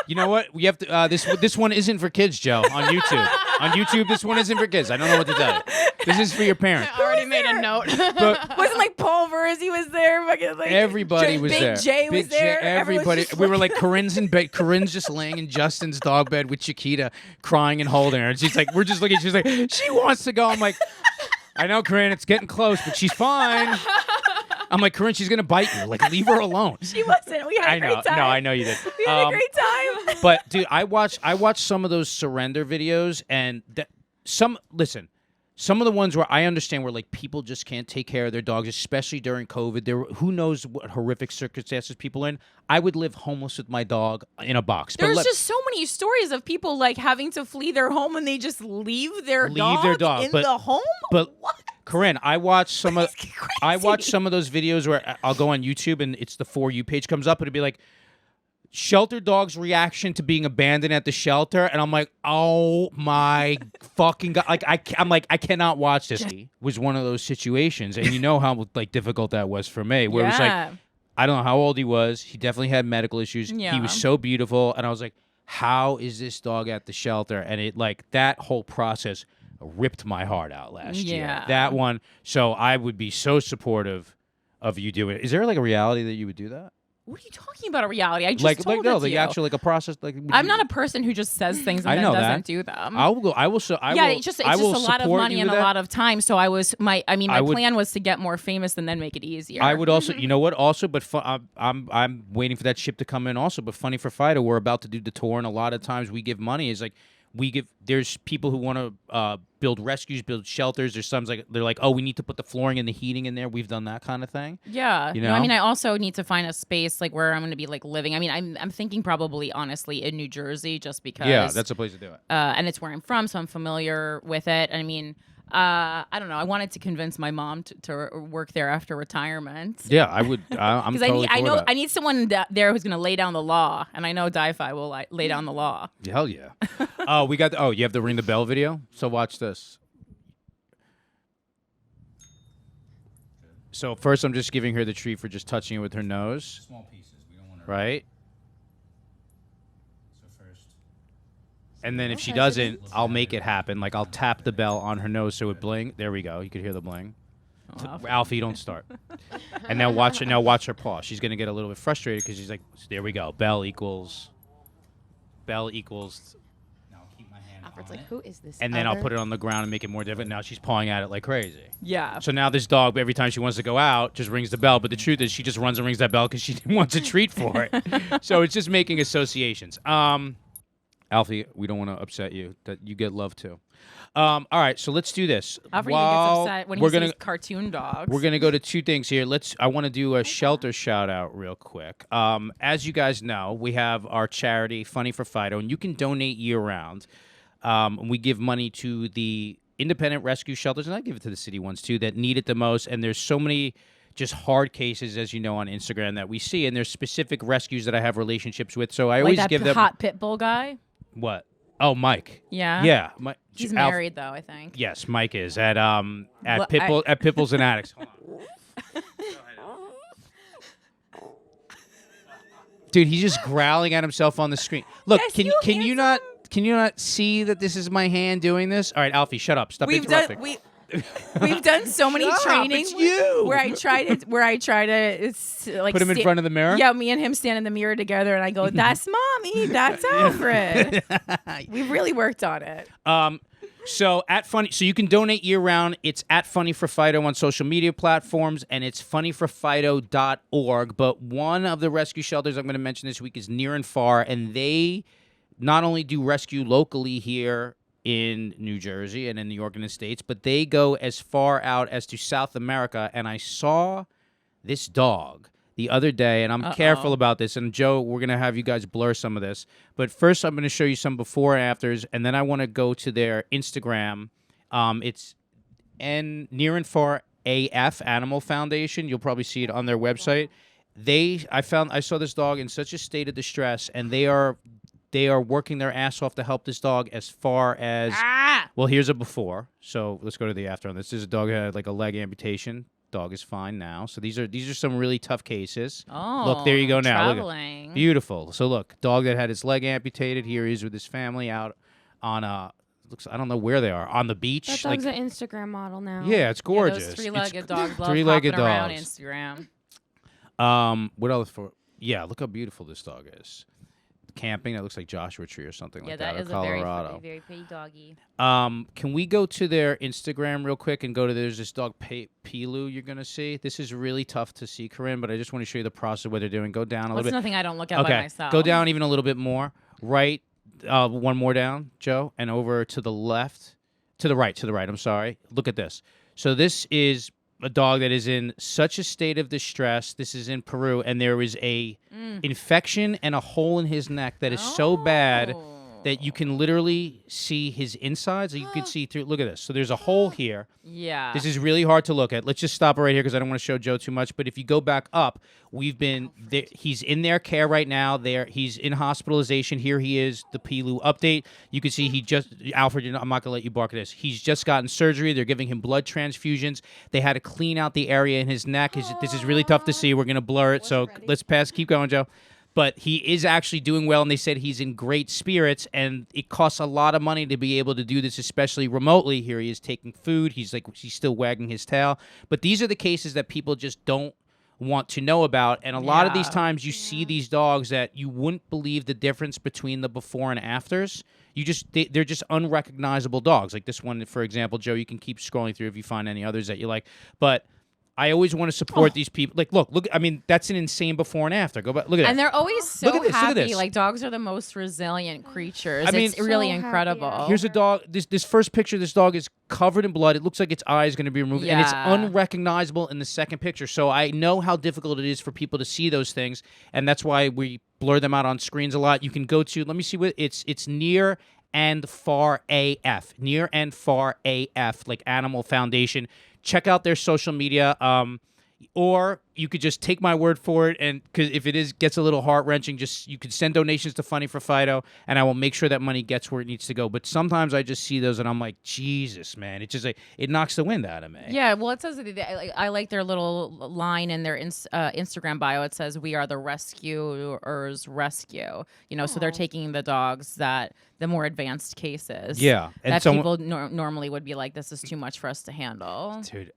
you know what? We have to. This one isn't for kids, Joe. On YouTube, this one isn't for kids. I don't know what to tell you. This is for your parents. I already made a note. But Wasn't like Paul Verzi was there. Fucking like everybody was Big there. J was there. Everybody. We were like Corinne's in bed. Corinne's just laying in Justin's dog bed with Chiquita, crying and holding her. And she's like, we're just looking. She's like, she wants to go. I'm like, I know, Corinne, it's getting close, but she's fine. I'm like, Corinne, she's gonna bite you. Like, leave her alone. She wasn't. We had a great time. No, I know you did. We had a great time. But dude, I watched some of those surrender videos, and some of the ones where I understand where like people just can't take care of their dogs, especially during COVID. Who knows what horrific circumstances people are in. I would live homeless with my dog in a box. There's just so many stories of people like having to flee their home and they just leave their dog in the home. But what? Corinne, I watched some of those videos where I'll go on YouTube and it's the For You page comes up and it'd be like shelter dog's reaction to being abandoned at the shelter, and I'm like, oh my fucking god! Like I'm like I cannot watch this. It was one of those situations, and you know how like difficult that was for me. Where it was like, I don't know how old he was. He definitely had medical issues. Yeah. He was so beautiful, and I was like, how is this dog at the shelter? And it like that whole process ripped my heart out last year. That one. So I would be so supportive of you doing it. Is there like a reality that you would do that? What are you talking about? A reality? I just like told no, it to you. Actually like a process. Like I'm not a person who just says things and then doesn't do them. I will go. I will. It's just a lot of money and a lot of time. So my plan was to get more famous and then make it easier. I would also, you know what? Also, but I'm waiting for that ship to come in. Also, but Funny for Fido, we're about to do the tour, and a lot of times we give money. Is like there's people who want to build rescues, build shelters. There's some they're like, oh, we need to put the flooring and the heating in there. We've done that kind of thing. Yeah. You know? No, I mean, I also need to find a space like where I'm going to be like living. I mean, I'm thinking probably honestly in New Jersey just because. Yeah, that's a place to do it. And it's where I'm from, so I'm familiar with it. I mean, I don't know. I wanted to convince my mom to work there after retirement. Yeah, I would. I'm totally I know I need someone there who's going to lay down the law, and I know Di-Fi will lay down the law. Hell yeah. You have the Ring the Bell video? So watch this. So first I'm just giving her the treat for just touching it with her nose. Small pieces. We don't want to. Right? So first. And then if she doesn't, I'll make it happen. Like I'll tap the bell on her nose so it bling. There we go. You could hear the bling. Alfie, don't start. And now watch her paw. She's gonna get a little bit frustrated because she's like, there we go. Bell equals. Now keep my hand. Alfred's like, who is this? And then I'll put it on the ground and make it more difficult. Now she's pawing at it like crazy. Yeah. So now this dog, every time she wants to go out, just rings the bell. But the truth is, she just runs and rings that bell because she wants a treat for it. So it's just making associations. Alfie, we don't want to upset you. That you get love too. All right, so let's do this. Alfred gets upset when he sees cartoon dogs. We're gonna go to two things here. I want to do a shelter shout out real quick. As you guys know, we have our charity Funny for Fido, and you can donate year round. We give money to the independent rescue shelters, and I give it to the city ones too that need it the most. And there's so many just hard cases, as you know, on Instagram that we see, and there's specific rescues that I have relationships with. So I always give them hot pit bull guy. What? Oh, Mike. Yeah. Yeah. He's married though, I think. Yes, Mike is at Pitbulls and Addicts. Hold on. Dude, he's just growling at himself on the screen. Look, Yes, can you not see that this is my hand doing this? All right, Alfie, shut up. Stop interrupting. We've done so many trainings it's you. where I try to like Put him in front of the mirror? Yeah, me and him stand in the mirror together, and I go, "That's mommy, that's Alfred." We've really worked on it. So you can donate year round. It's at Funny for Fido on social media platforms, and it's funnyforfido.org. But one of the rescue shelters I'm going to mention this week is Near and Far, and they not only do rescue locally here in New Jersey and in New York and the States, but they go as far out as to South America. And I saw this dog the other day, and I'm careful about this. And Joe, we're going to have you guys blur some of this. But first, I'm going to show you some before and afters, and then I want to go to their Instagram. It's Near and Far AF Animal Foundation. You'll probably see it on their website. I saw this dog in such a state of distress, and they are working their ass off to help this dog as far as... Well, here's a before. So let's go to the after on this. This is a dog who had like a leg amputation. Dog is fine now. So these are some really tough cases. Oh, look, there you go now. Traveling. Look, beautiful. So look, dog that had his leg amputated. Here he is with his family out on looks. I don't know where they are on the beach. That like, dog's an Instagram model now. yeah, it's Yeah, gorgeous. those It's three-legged dogs love three-legged hopping around dogs. Instagram. What else for? Yeah, look how beautiful this dog is. Camping. That looks like Joshua Tree or something Yeah, like that that. is Or a very, Colorado. very pretty doggy. Can we go to their Instagram real quick and go to there's this dog Pilu you're gonna see. This is really tough to see, Corinne, but I just want to show you the process of what they're doing. Go down a That's little bit. nothing I don't look at Okay, by myself. go down even a little bit more. Right, one more down, Joe, and over to the left, to the right. I'm sorry. Look at this. So this is a dog that is in such a state of distress. This is in Peru, and there is a infection and a hole in his neck that is so bad that you can literally see his insides. You can see through. Look at this. So there's a hole here. Yeah. This is really hard to look at. Let's just stop it right here because I don't want to show Joe too much. But if you go back up, we've been there. He's in their care right now. He's in hospitalization. Here he is. The Pilu update. You can see he just Alfred. I'm not gonna let you bark at this. He's just gotten surgery. They're giving him blood transfusions. They had to clean out the area in his neck. This is really tough to see. We're gonna blur it. So let's pass. Keep going, Joe. But he is actually doing well, and they said he's in great spirits, and it costs a lot of money to be able to do this, especially remotely. Here he is taking food. He's still wagging his tail. But these are the cases that people just don't want to know about, and a lot of these times you see these dogs that you wouldn't believe the difference between the before and afters. They're just unrecognizable dogs. Like this one, for example, Joe, you can keep scrolling through if you find any others that you like. But I always want to support these people. Like, look. I mean, that's an insane before and after. Go back. Look at that. And they're always so Look at this, look at happy. this. Like dogs are the most resilient creatures. I mean, it's really So happy, incredible. yeah. Here's a dog. This first picture, this dog is covered in blood. It looks like its eye is going to be removed, and it's Yeah. unrecognizable in the second picture. So I know how difficult it is for people to see those things, and that's why we blur them out on screens a lot. You can go to. Let me see what it's near and far AF, near and far AF, like Animal Foundation. Check out their social media. Or you could just take my word for it, and because if it gets a little heart-wrenching, you could send donations to Funny for Fido, and I will make sure that money gets where it needs to go. But sometimes I just see those, and I'm like, Jesus, man, it just it knocks the wind out of me. Yeah, well, it says that I like their little line in their Instagram bio. It says, "We are the rescuers rescue." So they're taking the dogs the more advanced cases. Yeah, and that people normally would be like, "This is too much for us to handle." Dude.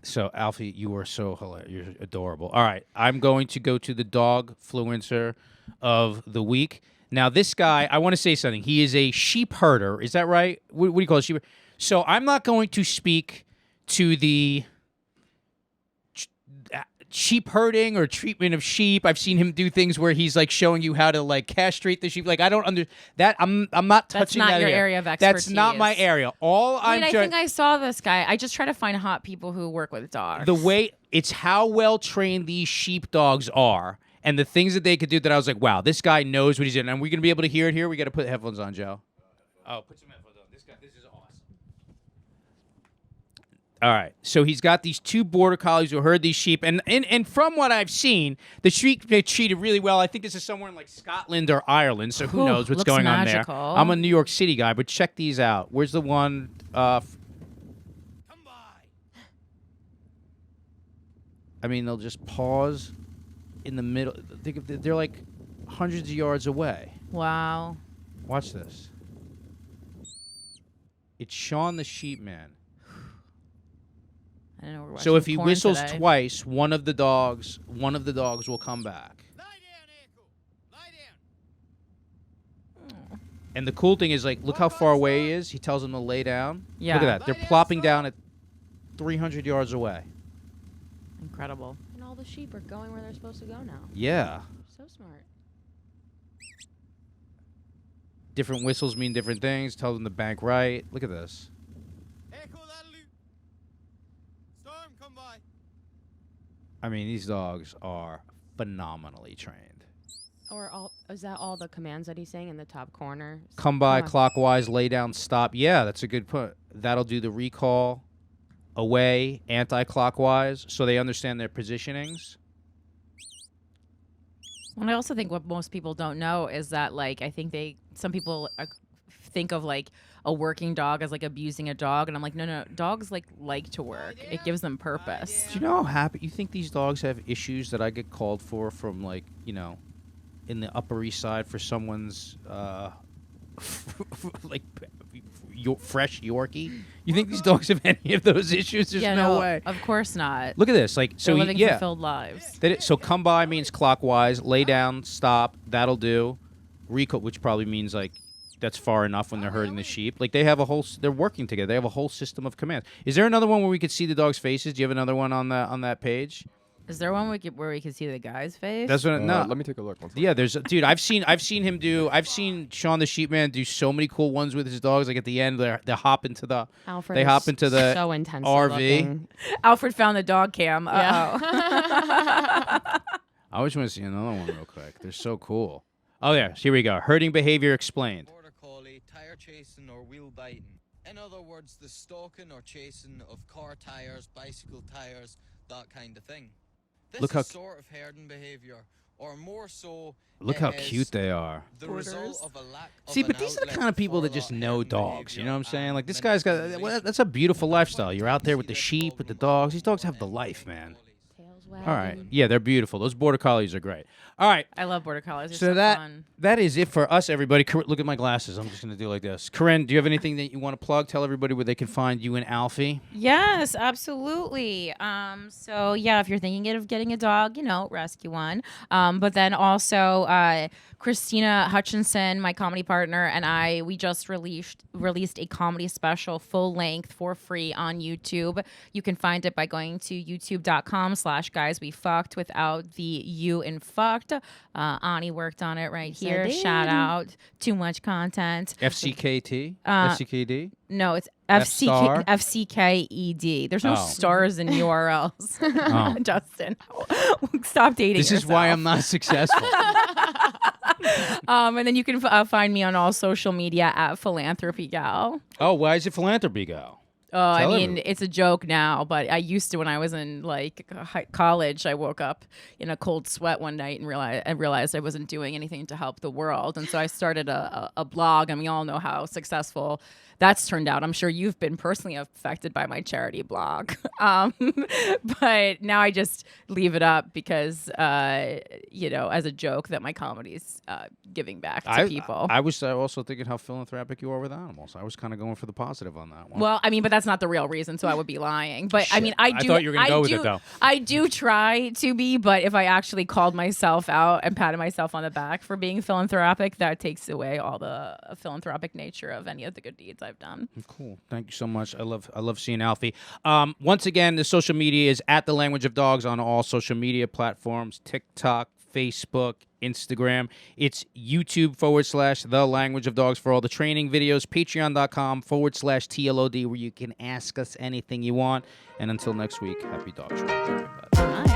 So, Alfie, you are so hilarious. You're adorable. All right, I'm going to go to the dog fluencer of the week. Now, this guy, I want to say something. He is a sheep herder. Is that right? What do you call it? Sheep? So, I'm not going to speak to the sheep herding or treatment of sheep. I've seen him do things where he's like showing you how to like castrate the sheep. Like I don't that. I'm not touching That's not that your area of expertise. That's not my area. I think I saw this guy. I just try to find hot people who work with dogs. The way it's how well trained these sheep dogs are, and the things that they could do. That I was like, wow, this guy knows what he's doing. And we're gonna be able to hear it here. We got to put headphones on, Joe. Oh, put some headphones on. This is awesome. All right, so he's got these two border collies who herd these sheep, and from what I've seen, the sheep get treated really well. I think this is somewhere in like Scotland or Ireland, so who knows what's looks going on magical. there. I'm a New York City guy, but check these out. Where's the one? Come by. I mean, they'll just pause in the middle. They're like hundreds of yards away. Wow. Watch this. It's Sean the sheep man. I don't know. So if he porn whistles today. twice, one of the dogs will come back. Lie down, Echo. Lie down. And the cool thing is, like, look how far away he is. He tells them to lay down. Yeah. Look at that. They're plopping down at 300 yards away. Incredible. And all the sheep are going where they're supposed to go now. Yeah. So smart. Different whistles mean different things. Tell them to bank right. Look at this. Echo that loop. Storm, come by. I mean, these dogs are phenomenally trained. Or is that all the commands that he's saying in the top corner? Come by, Come on. clockwise, lay down, stop. Yeah, that's a good put. That'll do the recall, away, anti-clockwise, so they understand their positionings. And I also think what most people don't know is that, like, I think some people think of like a working dog as like abusing a dog, and I'm like, no, dogs like to work. It gives them purpose. Do you know how happy you think these dogs have issues that I get called for from, like, in the Upper East Side for someone's like fresh Yorkie. You think these dogs have any of those issues? There's no way. Of course not. Look at this. Like, so They're living yeah. fulfilled lives. So come by means clockwise. Lay down, stop. That'll do. Recall, which probably means like that's far enough when they're herding the sheep. Like they have a whole. They're working together. They have a whole system of commands. Is there another one where we could see the dogs' faces? Do you have another one on that page? Is there one where we can see the guy's face? That's what. No. Let me take a look. One second. Yeah, there's dude. I've seen him do. I've seen Sean the Sheepman do so many cool ones with his dogs. Like at the end, they hop into the. Alfred They hop is into the so intense RV. looking. Alfred found the dog cam. Yeah. I always want to see another one real quick. They're so cool. Oh yeah, here we go. Herding behavior explained. Border collie, tire chasing or wheel biting. In other words, the stalking or chasing of car tires, bicycle tires, that kind of thing. This Look how is sort of herding behavior, or more so. Look it how is cute they are. The result of a lack of See, an but these are the outlet kind of people for that just that know herding dogs. You know what I'm behavior saying? Like and this guy's got. mental Well, that's a beautiful lifestyle. You're out there with the sheep, with the dogs. These dogs have the life, man. Tails All right. wagging. Yeah, they're beautiful. Those border collies are great. All right. I love border collies. They're So so that fun. that is it for us, everybody. Look at my glasses. I'm just gonna do like this. Corinne, do you have anything that you want to plug? Tell everybody where they can find you and Alfie. Yes, absolutely. So yeah, if you're thinking of getting a dog, rescue one. But then also, Christina Hutchinson, my comedy partner, and we just released a comedy special, full length, for free on YouTube. You can find it by going to youtube.com/guyswefucked without the U in fucked. Ani worked on it right here. did. Shout out, Too Much Content. FCKT. FCKD. No, it's F-star? FCKED. There's no Oh. stars in URLs. Oh. Justin, stop dating This is why I'm yourself. not successful. And then you can find me on all social media at Philanthropy Gal. Oh, why is it Philanthropy Gal? I Tell mean, everyone. it's a joke now, but I used to when I was in college. I woke up in a cold sweat one night and realized I wasn't doing anything to help the world, and so I started a blog. And we all know how successful that's turned out. I'm sure you've been personally affected by my charity blog, but now I just leave it up because as a joke that my comedy's giving back to people. I was also thinking how philanthropic you are with animals. I was kind of going for the positive on that one. Well, I mean, but that's not the real reason, so I would be lying. But I mean, I thought you were gonna go with it, though. I do try to be, but if I actually called myself out and patted myself on the back for being philanthropic, that takes away all the philanthropic nature of any of the good deeds I've done. Cool. Thank you so much. I love seeing Alfie. Once again, the social media is at The Language of Dogs on all social media platforms: TikTok, Facebook, Instagram. It's YouTube/The Language of Dogs for all the training videos. Patreon.com/TLOD where you can ask us anything you want. And until next week, happy dog show. Bye.